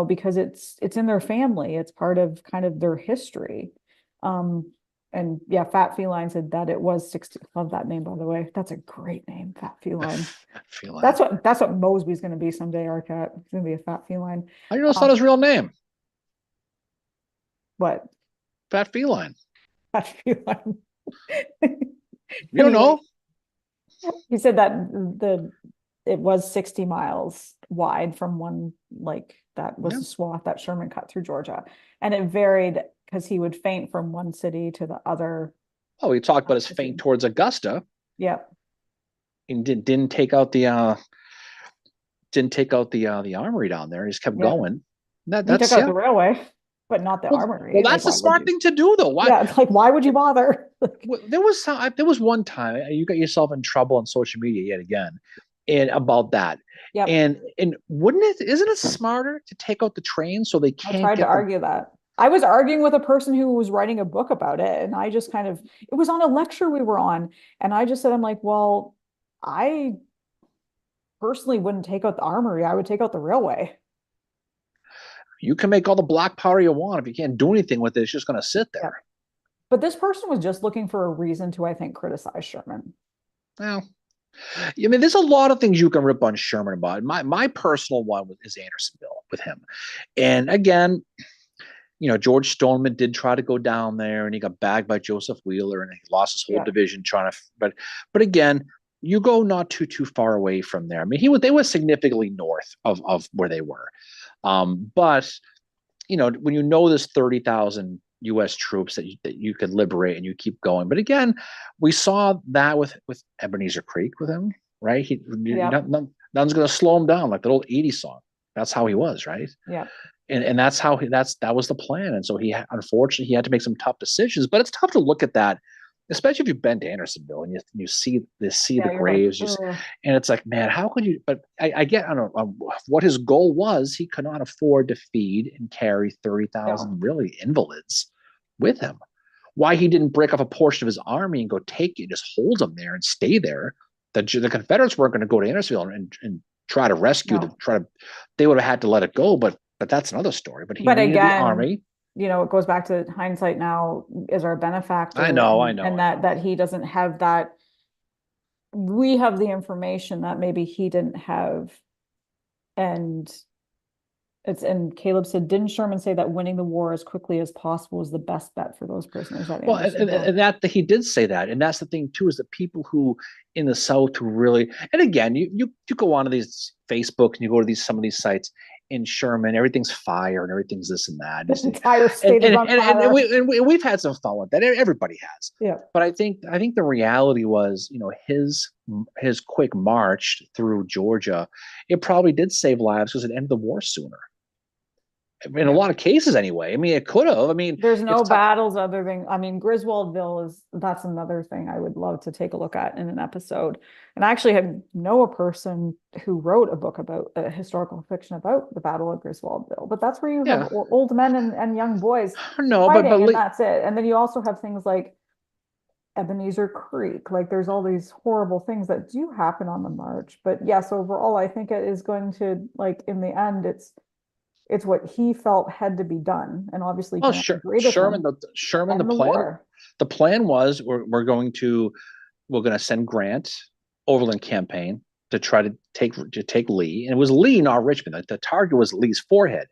because it's in their family. It's part of kind of their history. Um, and yeah, Fat Feline said that it was 60. Love that name, by the way. That's a great name, Fat Feline. Feline. That's what Mosby's going to be someday, our cat. He's going to be a fat feline. I know it's not his real name. But Fat Feline. fat feline. You don't Anyway, know. he said that it was 60 miles wide from one, like that was Yeah. the swath that Sherman cut through Georgia. And it varied because he would feint from one city to the other. Oh, he talked about his feint towards Augusta Yep. and didn't take out the armory down there. He just kept Yeah. going. He That's took out yeah. the railway, but not the armory. Well, Like, that's the why would smart you? thing to do, though. Why? Yeah, it's like, why would you bother? There was one time you got yourself in trouble on social media yet again, and about that. Yep. And isn't it smarter to take out the train so they I can't tried to get the argue that. I was arguing with a person who was writing a book about it, and I just kind of, it was on a lecture we were on, and I just said, I'm like, well, I personally wouldn't take out the armory. I would take out the railway. you can make all the black powder you want. If you can't do anything with it, it's just going to sit Yeah. there. But this person was just looking for a reason to, I think, criticize Sherman. Well, I mean, there's a lot of things you can rip on Sherman about. My personal one is Andersonville with him. And again, George Stoneman did try to go down there and he got bagged by Joseph Wheeler and he lost his whole Yeah. division trying to, but again, you go not too far away from there. I mean, they were significantly north of where they were. But when there's 30,000 U.S. troops that you could liberate and you keep going. But again, we saw that with Ebenezer Creek with him, right? Nothing's going to slow him down, like that old 80s song. That's how he was, right? Yeah. And that's how that was the plan. And so unfortunately he had to make some tough decisions. But it's tough to look at that, especially if you've been to Andersonville and you see the graves, like, and it's like, man, how could you? But I get, I don't know what his goal was. He could not afford to feed and carry 30,000 really invalids with him. Why he didn't break off a portion of his army and go take it, just hold them there and stay there. The Confederates weren't going to go to Andersonville and try to rescue them. They would have had to let it go. But that's another story. But needed again, the army. It goes back to hindsight now is our benefactor. I know. And that he doesn't have that. We have the information that maybe he didn't have. And And Caleb said, didn't Sherman say that winning the war as quickly as possible was the best bet for those prisoners at Well, and, Andersonville? and that he did say that, and that's the thing too, is that people who in the South who really, and again, you go onto these Facebook and you go to some of these sites in Sherman, everything's fire and everything's this and that. The entire state is on fire. We've had some fun with that. Everybody has. Yeah. But I think the reality was, his quick march through Georgia, it probably did save lives because it ended the war sooner. In a lot of cases anyway. I mean, it could have. I mean, there's no battles other than, I mean, Griswoldville that's another thing I would love to take a look at in an episode. And I actually know a person who wrote a book about historical fiction about the Battle of Griswoldville. But that's where you have old men and young boys fighting, and that's it. And then you also have things like Ebenezer Creek. Like there's all these horrible things that do happen on the march. But yes, overall, I think it is going to, like, in the end, it's what he felt had to be done, and obviously, Sherman. The plan was we're going to send Grant overland campaign to try to take Lee, and it was Lee, not Richmond. The target was Lee's forehead,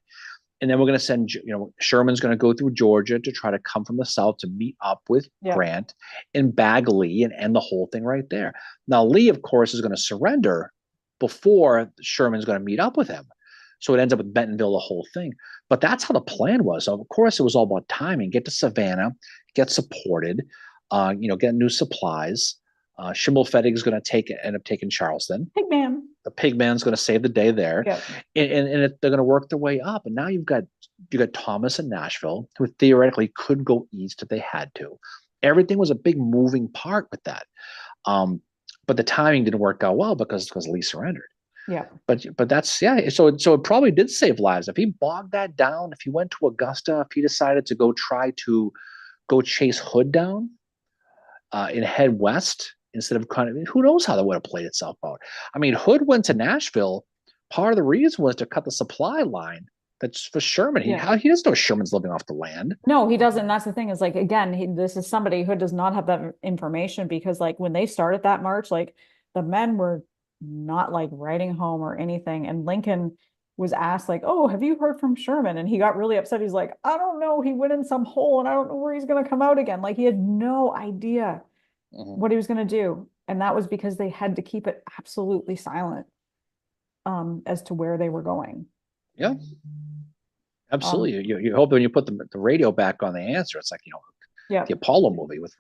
and then we're going to send. Sherman's going to go through Georgia to try to come from the south to meet up with Grant and bag Lee and end the whole thing right there. Now Lee, of course, is going to surrender before Sherman's going to meet up with him. So it ends up with Bentonville, the whole thing. But that's how the plan was. So of course, it was all about timing. Get to Savannah, get supported, get new supplies. Schimmelfettig is going to end up taking Charleston. Pigman. The Pigman's going to save the day there. Yep. And they're going to work their way up. And now you got Thomas in Nashville, who theoretically could go east if they had to. Everything was a big moving part with that. But the timing didn't work out well because Lee surrendered. Yeah. But that's so it probably did save lives. If he bogged that down, if he went to Augusta, if he decided to try to go chase Hood down and head west instead of who knows how that would have played itself out. I mean, Hood went to Nashville. Part of the reason was to cut the supply line. That's for Sherman. He doesn't know Sherman's living off the land. No, he doesn't. That's the thing is, like, again, this is somebody who does not have that information, because like when they started that march, like the men were not like writing home or anything. And Lincoln was asked, like, oh, have you heard from Sherman? And he got really upset. He's like, I don't know. He went in some hole and I don't know where he's going to come out again. Like he had no idea what he was going to do. And that was because they had to keep it absolutely silent as to where they were going. Yeah, absolutely. You hope when you put the radio back on the answer, it's like, the Apollo movie with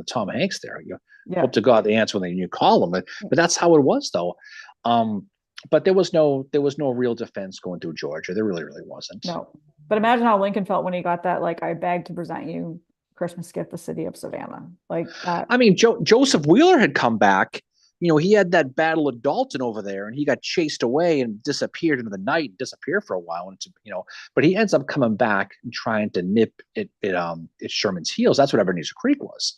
Tom Hanks there. You hope to God the answer when you call them, but that's how it was though. But there was no real defense going through Georgia. There really wasn't. No, but imagine how Lincoln felt when he got that. Like, I beg to present you Christmas gift, the city of Savannah. Like that. I mean, Joseph Wheeler had come back. He had that battle of Dalton over there, and he got chased away and disappeared into the night, and disappeared for a while. And but he ends up coming back and trying to nip at Sherman's heels. That's what Ebenezer Creek was.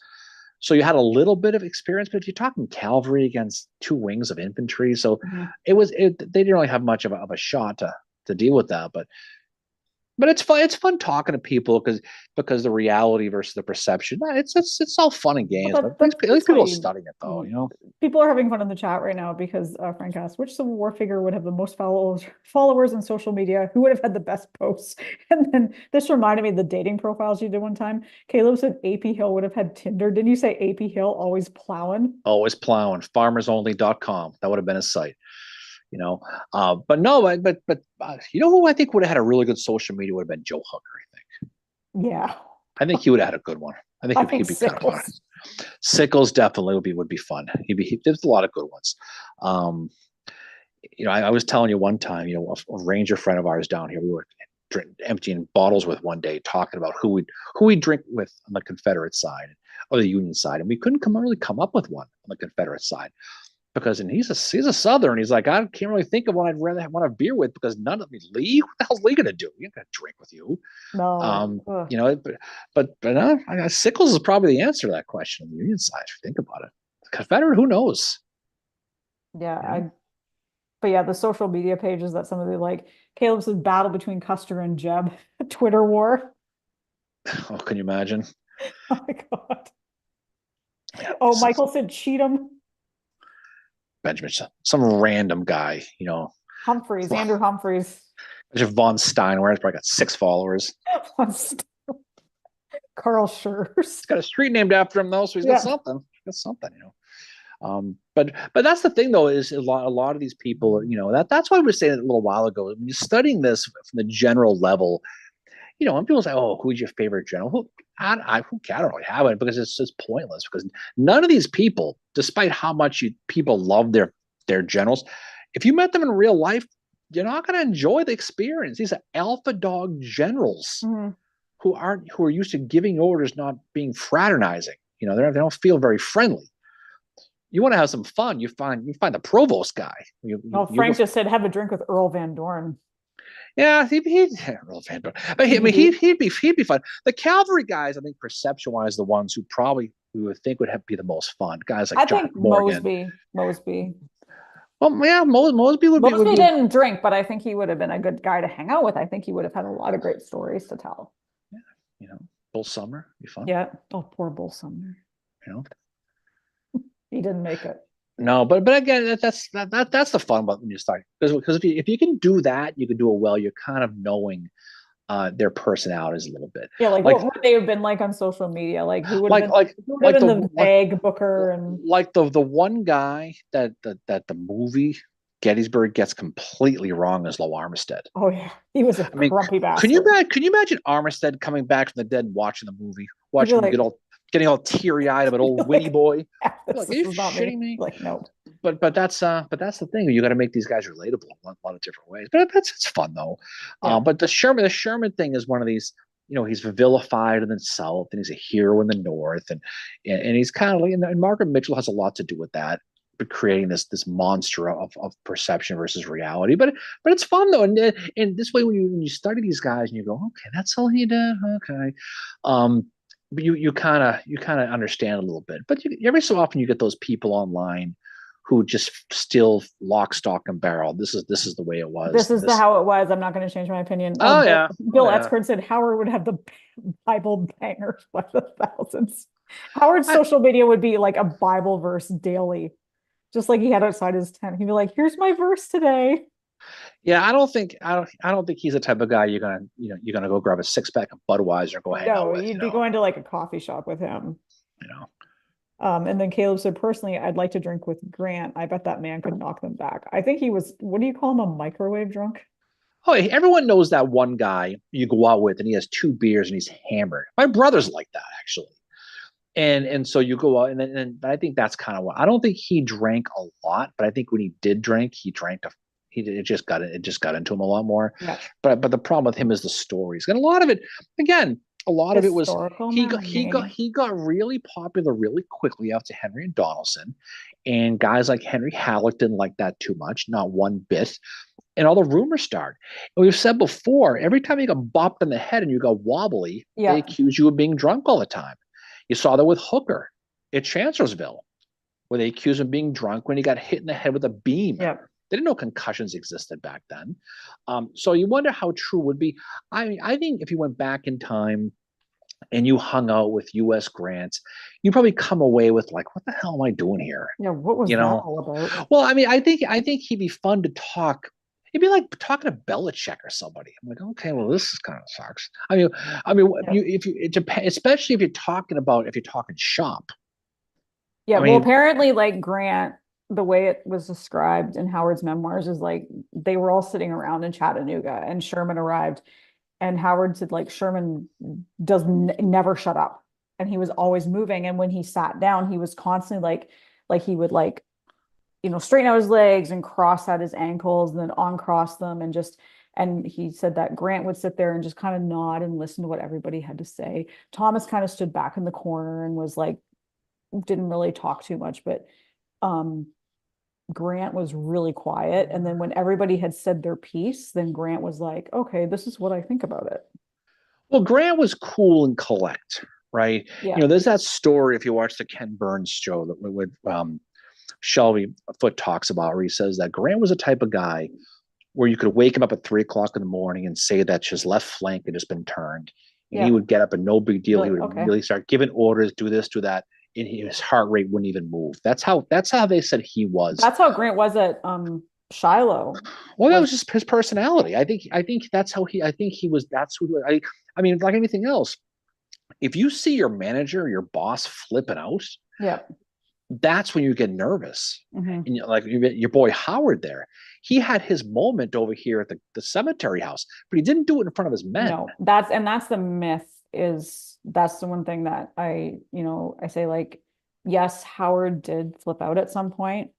So you had a little bit of experience, but if you're talking cavalry against two wings of infantry, so they didn't really have much of a shot to deal with that. But it's fun. It's fun talking to people because the reality versus the perception. It's all fun and games. But at least people are studying it, though. People are having fun in the chat right now because Frank asked, which Civil War figure would have the most followers in social media? Who would have had the best posts? And then this reminded me of the dating profiles you did one time. Caleb said AP Hill would have had Tinder. Didn't you say AP Hill always plowing? Always plowing. FarmersOnly.com. That would have been his site. But who I think would have had a really good social media would have been Joe Hooker. I think. Yeah. I think he would have had a good one. I think he'd be kind of fun. Sickles definitely would be fun. There's a lot of good ones. I was telling you one time, a ranger friend of ours down here, we were emptying bottles with one day, talking about who we'd drink with on the Confederate side or the Union side, and we couldn't really come up with one on the Confederate side. Because he's a Southern. He's like, I can't really think of one I'd rather want a beer with, because none of me. Lee, what the hell's Lee gonna do? He ain't gonna drink with you. No. But Sickles is probably the answer to that question on the Union side. If you think about it, Confederate, who knows? Yeah, But yeah, the social media pages that somebody like Caleb said, battle between Custer and Jeb, Twitter war. Oh, can you imagine? Oh my God. Oh, Michael said Cheatham. Benjamin, some random guy, Humphreys, Andrew Humphreys. Just Von Steinweier has probably got 6 followers. Carl Schurz. He's got a street named after him though, so he's got Yeah. something. He's got something, you know. But that's the thing though, is a lot of these people, you know, that's why we were saying a little while ago, when you're studying this from the general level, you know, when people say, "Oh, who's your favorite general?" Who I don't really have it because it's just pointless. Because none of these people, despite how much people love their generals, if you met them in real life, you're not going to enjoy the experience. These are alpha dog generals Mhm. who are used to giving orders, not being fraternizing. You know, they don't feel very friendly. You want to have some fun, you find the provost guy. Well, Frank just said have a drink with Earl Van Dorn. Yeah, he'd real fan, but I mean, he'd be fun. The cavalry guys, I think, perception wise, the ones who probably we would think would be the most fun. Guys like I John think Morgan. Mosby. Well, yeah, Mosby would be. Mosby didn't drink, but I think he would have been a good guy to hang out with. I think he would have had a lot of great stories to tell. Yeah, you know, Bull Summer be fun. Yeah. Oh, poor Bull Sumner. You know, he didn't make it. No, but again, that's the fun about when you start, because if you can do that, you can do it well. You're kind of knowing their personalities a little bit. Yeah, like what would they have been like on social media? Like who would have been the vague Booker and like the one guy that the movie Gettysburg gets completely wrong as Low Armistead. Oh yeah, he was a grumpy bastard. Can you imagine Armistead coming back from the dead and watching the movie, watching him getting all teary eyed of an old witty boy? Like, are you shitting me? Like no. But that's the thing. You got to make these guys relatable in a lot of different ways. But it's fun though. Yeah. But the Sherman thing is one of these. You know, he's vilified in the South, and he's a hero in the North, and he's kind of like. And Margaret Mitchell has a lot to do with that, but creating this monster of perception versus reality. But it's fun though, and this way when you study these guys and you go, okay, that's all he did. Okay, but you kind of understand a little bit. But every so often you get those people online who just still lock, stock, and barrel. This is the way it was. This is how it was. I'm not going to change my opinion. Bill Etzford said Howard would have the Bible bangers by the thousands. Howard's social media would be like a Bible verse daily, just like he had outside his tent. He'd be like, "Here's my verse today." Yeah, I don't think he's the type of guy you're gonna go grab a 6-pack of Budweiser and go hang out with. No, you'd be going to like a coffee shop with him. You know. And then Caleb said, personally, I'd like to drink with Grant. I bet that man could knock them back. I think he was, what do you call him, a microwave drunk? Oh, everyone knows that one guy you go out with and he has 2 beers and he's hammered. My brother's like that, actually. And so you go out and I think that's kind of what, I don't think he drank a lot, but I think when he did drink, it just got into him a lot more. Yeah. But the problem with him is the stories. And a lot of it, again, of it was he got really popular really quickly after Henry and Donaldson, and guys like Henry Halleck didn't like that too much, not one bit. And all the rumors started. And we've said before, every time you got bopped in the head and you got wobbly, they accuse you of being drunk all the time. You saw that with Hooker at Chancellorsville, where they accused him of being drunk when he got hit in the head with a beam. Yeah. They didn't know concussions existed back then. So you wonder how true it would be. I think if you went back in time and you hung out with U.S. Grant, you'd probably come away with like, what the hell am I doing here? Yeah, what was that all about? Well, I mean, I think he'd be fun to talk. It'd be like talking to Belichick or somebody. I'm like, okay, well, this is kind of sucks. I mean, it depends, especially if you're talking shop. Yeah, well, apparently, like Grant, the way it was described in Howard's memoirs is like they were all sitting around in Chattanooga and Sherman arrived, and Howard said like Sherman never shut up, and he was always moving, and when he sat down, he was constantly like he would like, straighten out his legs and cross out his ankles and then uncross them and he said that Grant would sit there and just kind of nod and listen to what everybody had to say. Thomas kind of stood back in the corner and was like, didn't really talk too much, but Grant was really quiet. And then when everybody had said their piece, then Grant was like, okay, this is what I think about it. Well, Grant was cool and collect, right? Yeah. There's that story, if you watch the Ken Burns show that with Shelby Foote talks about, where he says that Grant was a type of guy where you could wake him up at 3:00 in the morning and say that his left flank had just been turned. And he would get up and no big deal. He would really start giving orders, do this, do that. And his heart rate wouldn't even move. That's how they said he was. That's how Grant was at Shiloh Well, that was, was just his personality. I think that's how he. I think he was. That's who. I mean, like anything else, if you see your manager, your boss flipping out, yeah. that's when you get nervous. Hmm. And like your boy Howard there, he had his moment over here at the cemetery house, but he didn't do it in front of his men. No, that's the myth is that's the one thing that I say like, yes, Howard did flip out at some point,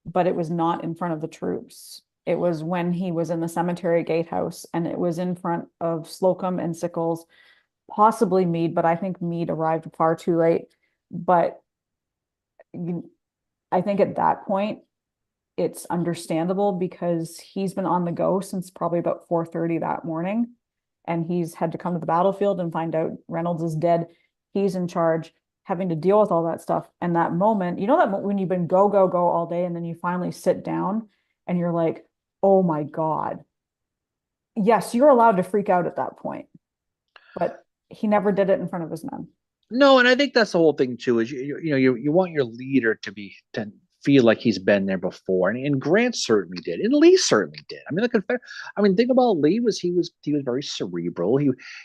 but it was not in front of the troops. It was when he was in the cemetery gatehouse and it was in front of Slocum and Sickles, possibly Meade, but I think Meade arrived far too late. But I think at that point, it's understandable because he's been on the go since probably about 4:30 that morning. And he's had to come to the battlefield and find out Reynolds is dead. He's in charge, having to deal with all that stuff. And that moment, that when you've been go, go, go all day, and then you finally sit down and you're like, oh my God. Yes, you're allowed to freak out at that point, but he never did it in front of his men. No, and I think that's the whole thing too. Is you want your leader to feel like he's been there before, and Grant certainly did, and Lee certainly did. I mean, think about Lee he was very cerebral.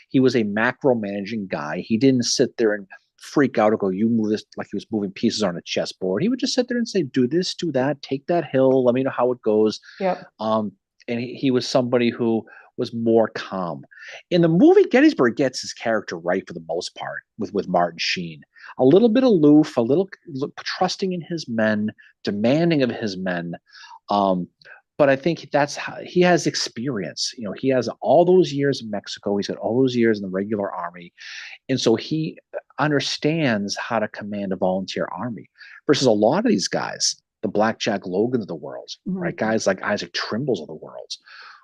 He was a macro managing guy. He didn't sit there and freak out or go, "You move this," like he was moving pieces on a chessboard. He would just sit there and say, "Do this, do that, take that hill. Let me know how it goes." Yep. And he was somebody who was more calm. In the movie, Gettysburg gets his character right for the most part with Martin Sheen. A little bit aloof, a little trusting in his men, demanding of his men. But I think that's how he has experience. He has all those years in Mexico. He's got all those years in the regular army. And so he understands how to command a volunteer army versus a lot of these guys, the Blackjack Logans of the world, right? Guys like Isaac Trimble's of the world,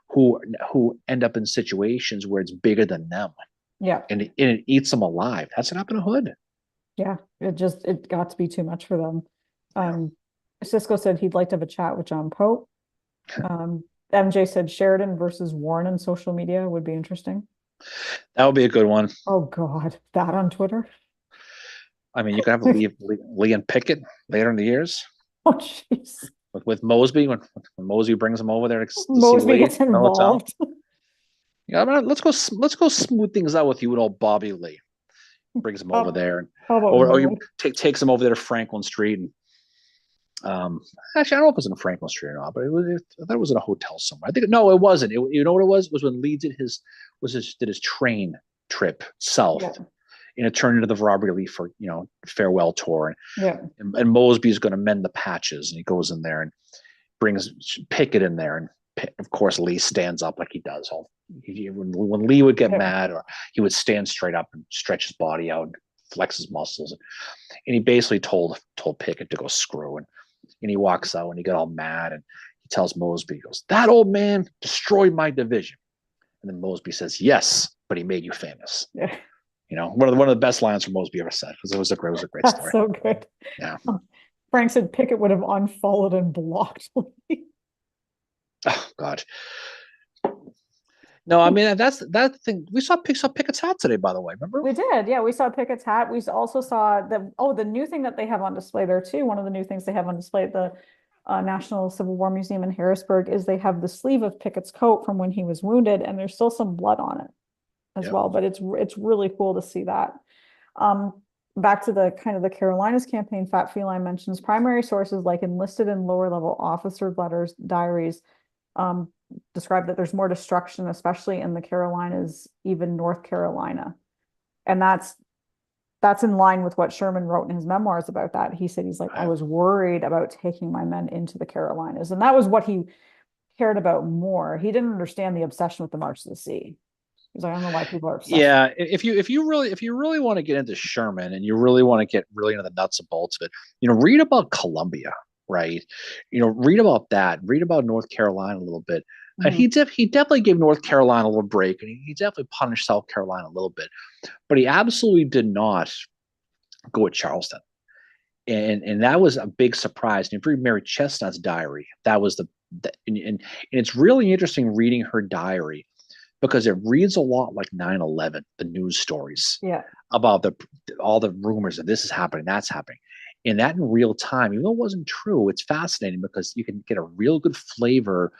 who end up in situations where it's bigger than them. Yeah. And it eats them alive. That's what happened to Hood. Yeah. It got to be too much for them. Cisco said he'd like to have a chat with John Pope. MJ said Sheridan versus Warren in social media would be interesting. That would be a good one. Oh God, that on Twitter. I mean, you could have Lee and Pickett later in the years. Oh jeez. With Mosby when Mosby brings him over there to Mosby gets involved. Yeah, let's go smooth things out with you and old Bobby Lee. Brings him over there, and or you takes him over there to Franklin Street. And actually, I don't know if it was in Franklin Street or not, but I thought it was in a hotel somewhere. I think no, it wasn't. You know what it was? It was when Lee did his train trip south. Yeah. And it turned into the robbery relief for farewell tour. And Mosby's going to mend the patches, and he goes in there and brings Pickett in there, and of course Lee stands up like he does. When Lee would get mad, or he would stand straight up and stretch his body out, and flex his muscles, and he basically told Pickett to go screw. And he walks out and he got all mad, and he tells Mosby, he goes, "That old man destroyed my division." And then Mosby says, "Yes, but he made you famous." Yeah. One of the best lines from Mosby ever said, because it was a great story. That's so good. Yeah. Frank said Pickett would have unfollowed and blocked Lee. Oh God. No, I mean that's that thing. We saw Pickett's hat today, by the way. Remember? We did. Yeah, we saw Pickett's hat. We also saw the new thing that they have on display there too. One of the new things they have on display at the National Civil War Museum in Harrisburg is they have the sleeve of Pickett's coat from when he was wounded, and there's still some blood on it as well. But it's really cool to see that. Back to the kind of the Carolinas campaign, Fat Feline mentions primary sources like enlisted and lower level officer letters, diaries, describe that there's more destruction, especially in the Carolinas, even North Carolina. And that's in line with what Sherman wrote in his memoirs about that. He said, he's like, I was worried about taking my men into the Carolinas. And that was what he cared about more. He didn't understand the obsession with the March to the Sea. He's like, I don't know why people are obsessed. Yeah, if you really want to get into Sherman and you really want to get really into the nuts and bolts of it, read about Columbia, right? Read about that. Read about North Carolina a little bit. And he definitely gave North Carolina a little break, and he definitely punished South Carolina a little bit, but he absolutely did not go at Charleston, and that was a big surprise. And if you read Mary Chestnut's diary, that was and it's really interesting reading her diary, because it reads a lot like 9/11, the news stories about all the rumors that this is happening, that's happening. And that in real time, even though it wasn't true, it's fascinating because you can get a real good flavor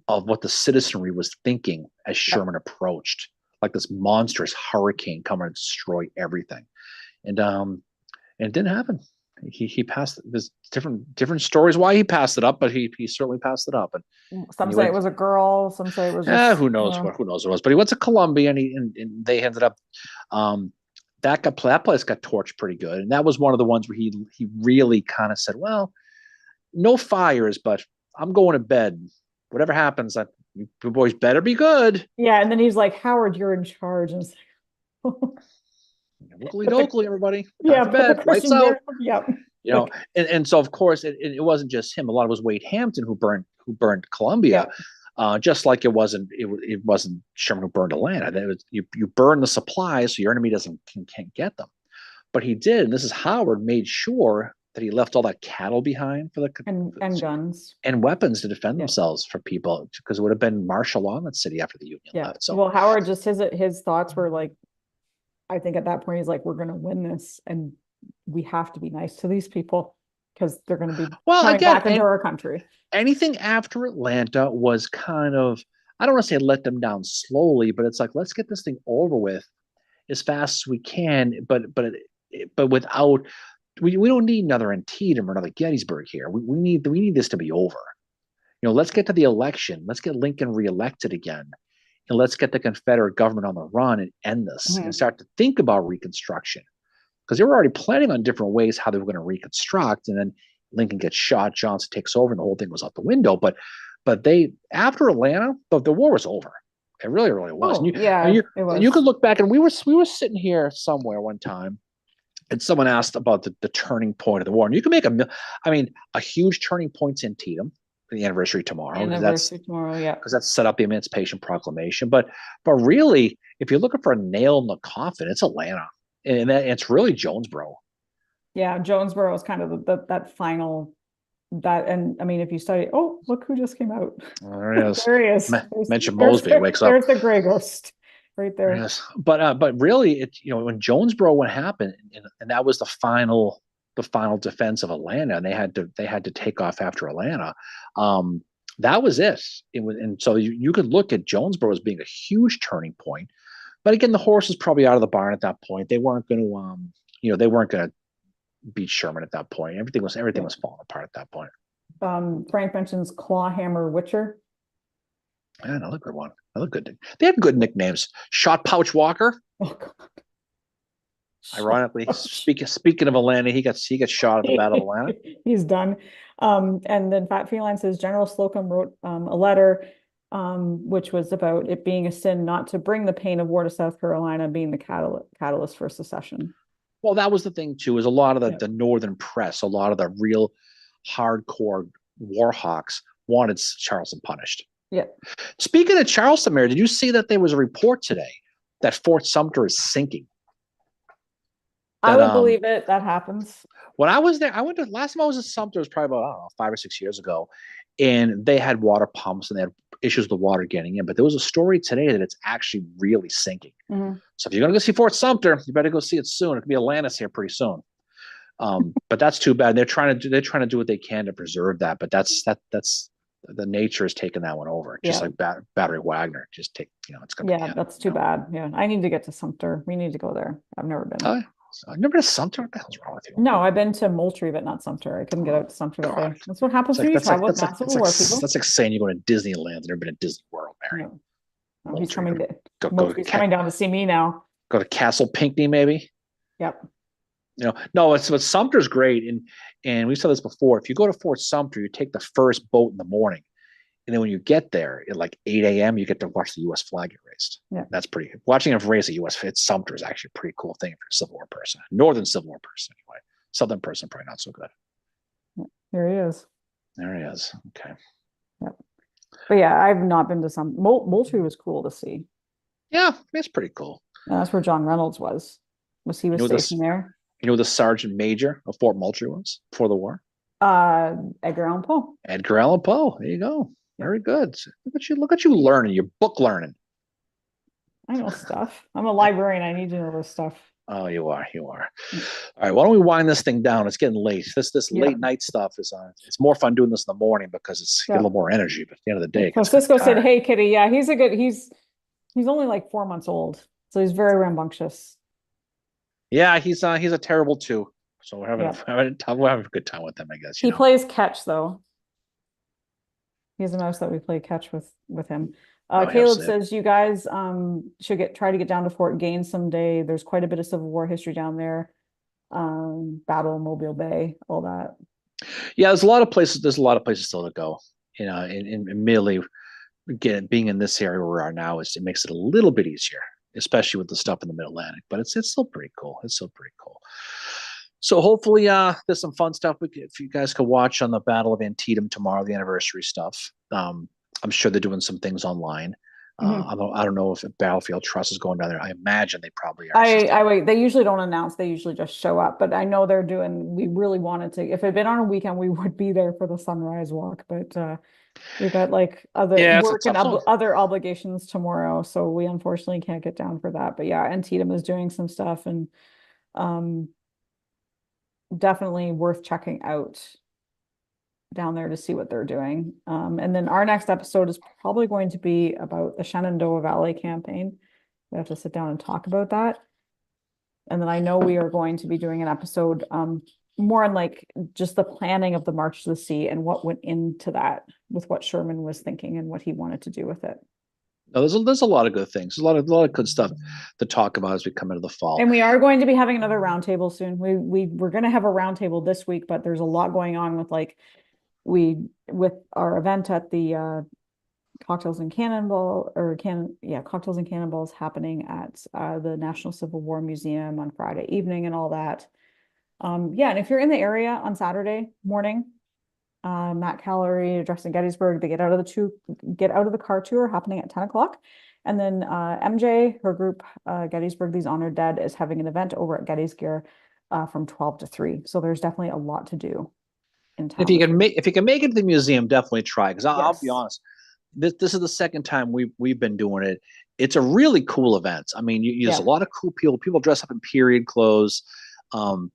of what the citizenry was thinking as Yep. Sherman approached, like this monstrous hurricane coming to destroy everything. And it didn't happen. He passed. There's different stories why he passed it up, but he certainly passed it up. And Some he say it went. was a girl, some say it was just, Who knows what it was? But he went to Columbia, and they ended up. Um, that place got torched pretty good, and that was one of the ones where he really kind of said, "Well, no fires, but I'm going to bed. Whatever happens, you boys better be good." yeah. And then he's like, Howard, you're in charge. And it's like, Wiggly put the, dokley, everybody. Time yeah, for put the bed. Lights cushions out. there. Yep. You know, Like, and so of course it wasn't just him. A lot of it was Wade Hampton who burned Columbia, yeah. just like it wasn't Sherman who burned Atlanta. It was, you burn the supplies so your enemy can't get them. But he did, and this is Howard made sure that he left all that cattle behind for And guns. and weapons to defend Yeah. themselves for people because it would have been martial law in that city after the Union Yeah. left. So Well, Howard just his thoughts were like, I think at that point he's like, we're gonna win this and we have to be nice to these people because they're gonna be well, coming again, back into our country. anything after Atlanta was kind of, I don't want to say let them down slowly, but it's like let's get this thing over with as fast as we can, but without we don't need another Antietam or another Gettysburg here. We need this to be over. Let's get to the election. Let's get Lincoln reelected again. And let's get the Confederate government on the run and end this and start to think about Reconstruction. Because they were already planning on different ways how they were going to reconstruct. And then Lincoln gets shot, Johnson takes over, and the whole thing was out the window. But they, after Atlanta, the war was over. It really, really was. Oh, yeah, it was. You could look back, and we were sitting here somewhere one time, and someone asked about the turning point of the war. And you can make a huge turning point's Antietam, the anniversary tomorrow. Yeah. Because that's set up the Emancipation Proclamation. But really, if you're looking for a nail in the coffin, it's Atlanta, and it's really Jonesboro. Yeah, Jonesboro is kind of that final that, and I mean, if you study, oh, look who just came out. There he is. There he is. Mention Mosby wakes up. There's the gray ghost right there. Yes, but really, when Jonesboro what happened, and that was the final defense of Atlanta, and they had to take off after Atlanta. That was it. And so you could look at Jonesboro as being a huge turning point. But again, the horse was probably out of the barn at that point. They weren't going to beat Sherman at that point. Everything was falling apart at that point. Frank mentions Clawhammer Witcher. Yeah, another good one. Another good. They had good nicknames. Shot Pouch Walker. Oh God. Ironically, speaking of Atlanta, he got shot at the Battle of Atlanta. He's done. And then Fat Feline says General Slocum wrote a letter, which was about it being a sin not to bring the pain of war to South Carolina, being the catalyst for secession. Well, that was the thing too. Is a lot of the northern press, a lot of the real hardcore war hawks wanted Charleston punished. Yeah. Speaking of Charleston, Mary, did you see that there was a report today that Fort Sumter is sinking? I would believe it. That happens. When I was there, last time I was at Sumter was probably about, I don't know, 5 or 6 years ago. And they had water pumps and they had issues with the water getting in. But there was a story today that it's actually really sinking. Mm-hmm. So if you're going to go see Fort Sumter, you better go see it soon. It could be Atlantis here pretty soon. But that's too bad. They're trying to do what they can to preserve that. But that's the nature is taking that one over. Just like Battery Wagner. Just take, it's going to be. Yeah, that's too bad. Yeah, I need to get to Sumter. We need to go there. I've never been. Oh, I've never been to Sumter. What the hell's wrong with you? No, I've been to Moultrie, but not Sumter. I couldn't get out to Sumter that day. That's what happens when you travel with massive war people. That's like saying you're going to Disneyland. I've never been to Disney World, Mary. No, he's coming He's coming down to see me now. Go to Castle Pinckney, maybe. Yep. No, but Sumter's great, and we said this before. If you go to Fort Sumter, you take the first boat in the morning, and then when you get there at like 8 a.m., you get to watch the U.S. flag get raised. Yeah, that's pretty. Watching it raise the U.S. Sumter is actually a pretty cool thing for a Civil War person, Northern Civil War person anyway. Southern person probably not so good. There he is. There he is. Okay. Yep. But yeah, I've not been to some. Moultrie was cool to see. Yeah, it's pretty cool. That's where John Reynolds was. He was stationed there? You know who the Sergeant Major of Fort Moultrie was before the war? Edgar Allan Poe. Edgar Allan Poe. There you go. Very good. Look at you learning. You're book learning. I know stuff. I'm a librarian. I need to know this stuff. Oh, you are. You are. Mm. All right. Why don't we wind this thing down? It's getting late. This Yeah. late night stuff is it's more fun doing this in the morning because it's you get a Yeah. little more energy. But at the end of the day, it So gets kind Cisco of said, tired. "Hey, Kitty, yeah, he's only like 4 months old, so he's very rambunctious." Yeah, he's a terrible two. So Yeah, we're having a good time with him, I guess. he plays catch though. He's a mouse that we play catch with him. Oh, yeah, Caleb absolutely. says you guys should try to get down to Fort Gaines someday. There's quite a bit of Civil War history down there. Battle of Mobile Bay, all that. Yeah, there's a lot of places. There's a lot of places still to go. You know, in merely again being in this area where we are now is it makes it a little bit easier, especially with the stuff in the Mid Atlantic. But it's still pretty cool. It's still pretty cool. So hopefully, there's some fun stuff if you guys could watch on the Battle of Antietam tomorrow, the anniversary stuff. I'm sure they're doing some things online. Mhm. I don't know if Battlefield Trust is going down there. I imagine they probably are. I wait. They usually don't announce. They usually just show up. But I know they're doing. We really wanted to. If it had been on a weekend, we would be there for the sunrise walk. But we've got like other Yeah, it's a work and tough zone. other obligations tomorrow, so we unfortunately can't get down for that. But yeah, Antietam is doing some stuff, and um, definitely worth checking out down there to see what they're doing. And then our next episode is probably going to be about the Shenandoah Valley campaign. We have to sit down and talk about that. And then I know we are going to be doing an episode more on like just the planning of the March to the Sea and what went into that with what Sherman was thinking and what he wanted to do with it. No, there's a lot of good things. A lot of good stuff to talk about as we come into the fall. And we are going to be having another roundtable soon. We're going to have a roundtable this week, but there's a lot going on with like with our event at the cocktails and cannonball or cocktails and cannonballs happening at the National Civil War Museum on Friday evening and all that. Yeah, and if you're in the area on Saturday morning, Matt Callery, Justin Gettysburg, they get out of the car tour happening at 10 o'clock. And then MJ, her group, Gettysburg, These Honored Dead, is having an event over at Getty's Gear from 12 to 3. So there's definitely a lot to do in town. If you can make it to the museum, definitely try. Because I'll be Yes. honest, this is the second time we've been doing it. It's a really cool event. I mean, there's a lot of cool people. People dress up in period clothes.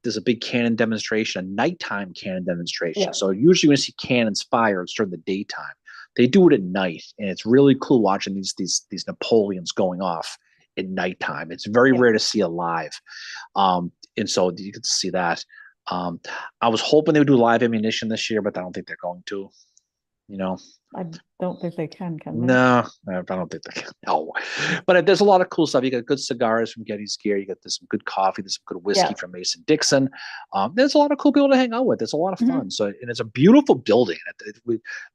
There's a big cannon demonstration, a nighttime cannon demonstration. Yeah. So usually when you see cannons fire, it's during the daytime. They do it at night, and it's really cool watching these Napoleons going off at nighttime. It's very rare to see alive, and so you get to see that. I was hoping they would do live ammunition this year, but I don't think they're going to. You know, I don't think they can they? no, I don't think they can. No, but there's a lot of cool stuff. You got good cigars from Getty's Gear. You got some good coffee. There's some good whiskey from Mason Dixon. There's a lot of cool people to hang out with. It's a lot of fun. So, and it's a beautiful building.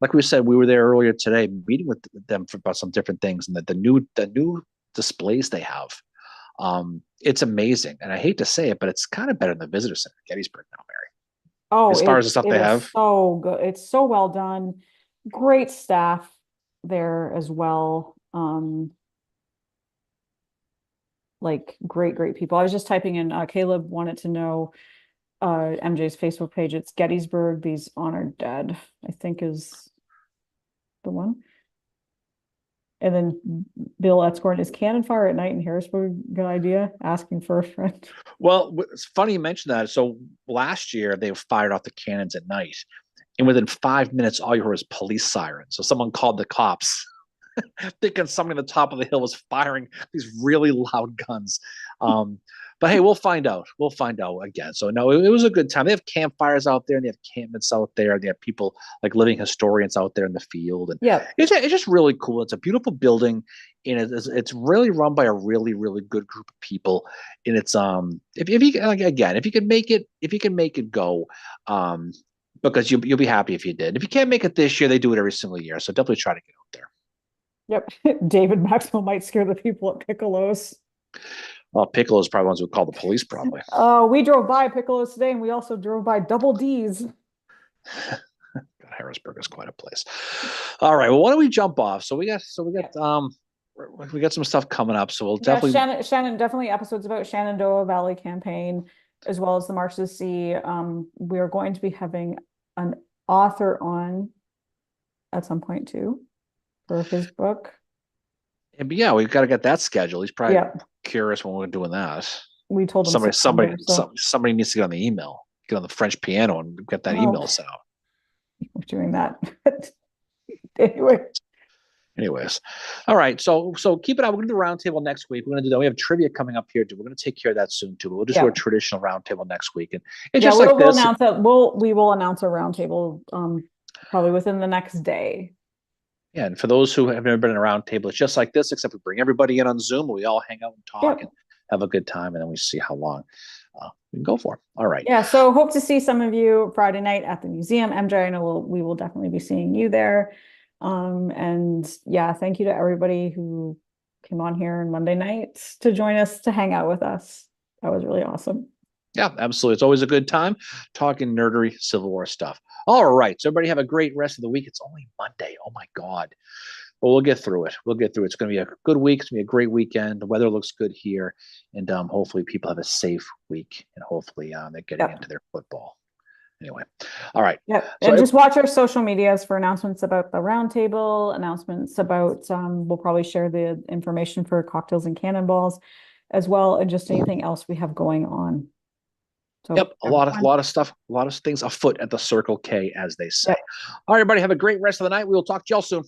Like we said, we were there earlier today, meeting with them about some different things, and the new displays they have. It's amazing, and I hate to say it, but it's kind of better than the visitor center at Gettysburg now, Mary. Oh, as far as the stuff they have, so good. It's so well done. Great staff there as well. Like great people. I was just typing in Caleb wanted to know MJ's Facebook page. It's Gettysburg, These Honored Dead, I think is the one. And then Bill Etzcorn, is cannon fire at night in Harrisburg a good idea? Asking for a friend. Well, it's funny you mentioned that. So last year they fired off the cannons at night, and within 5 minutes, all you heard was police sirens. So someone called the cops, thinking somebody on the top of the hill was firing these really loud guns. But hey, we'll find out. We'll find out again. So no, it was a good time. They have campfires out there, and they have campments out there, and they have people like living historians out there in the field, and it's just really cool. It's a beautiful building, and it's really run by a really good group of people. And it's if you like, again, if you can make it go, because you'll be happy if you did. If you can't make it this year, they do it every single year. So definitely try to get out there. Yep. David Maxwell might scare the people at Piccolo's. Well, Piccolo's probably ones who would call the police, probably. Oh, we drove by Piccolo's today, and we also drove by Double D's. God, Harrisburg is quite a place. All right, well, why don't we jump off? We got some stuff coming up, so we'll definitely Shannon definitely episodes about Shenandoah Valley campaign as well as the March to the Sea. We are going to be having an author on at some point too for his book. But yeah, we've got to get that scheduled. He's probably curious when we're doing that. we told them Somebody, September, so somebody needs to get on the email, get on the French piano and get that Oh. email sent out. we're doing that. Anyway, Anyways, all right. So keep it up. We're gonna do the roundtable next week. We're gonna do that. We have trivia coming up here too. We're gonna take care of that soon too. But we'll just do Yeah. a traditional roundtable next week, and it's yeah, just like we'll this. announce that we will announce a roundtable probably within the next day. Yeah, and for those who have never been in a roundtable, it's just like this, except we bring everybody in on Zoom. We all hang out and talk Yeah. and have a good time, and then we see how long we can go for. All right. Yeah, so hope to see some of you Friday night at the museum. MJ, I know we will definitely be seeing you there. And yeah, thank you to everybody who came on here on Monday night to join us to hang out with us. That was really awesome. Yeah, absolutely. It's always a good time talking nerdery Civil War stuff. All right. So everybody have a great rest of the week. It's only Monday. Oh my God. But we'll get through it. We'll get through it. It's going to be a good week. It's going to be a great weekend. The weather looks good here. And hopefully people have a safe week, and hopefully they're getting into their football. Anyway. All right. Yeah. So And just watch our social medias for announcements about the roundtable, announcements about we'll probably share the information for cocktails and cannonballs as well, and just anything else we have going on. So yep, a lot of stuff, a lot of things afoot at the Circle K, as they say. Yep. All right, everybody, have a great rest of the night. We will talk to y'all soon.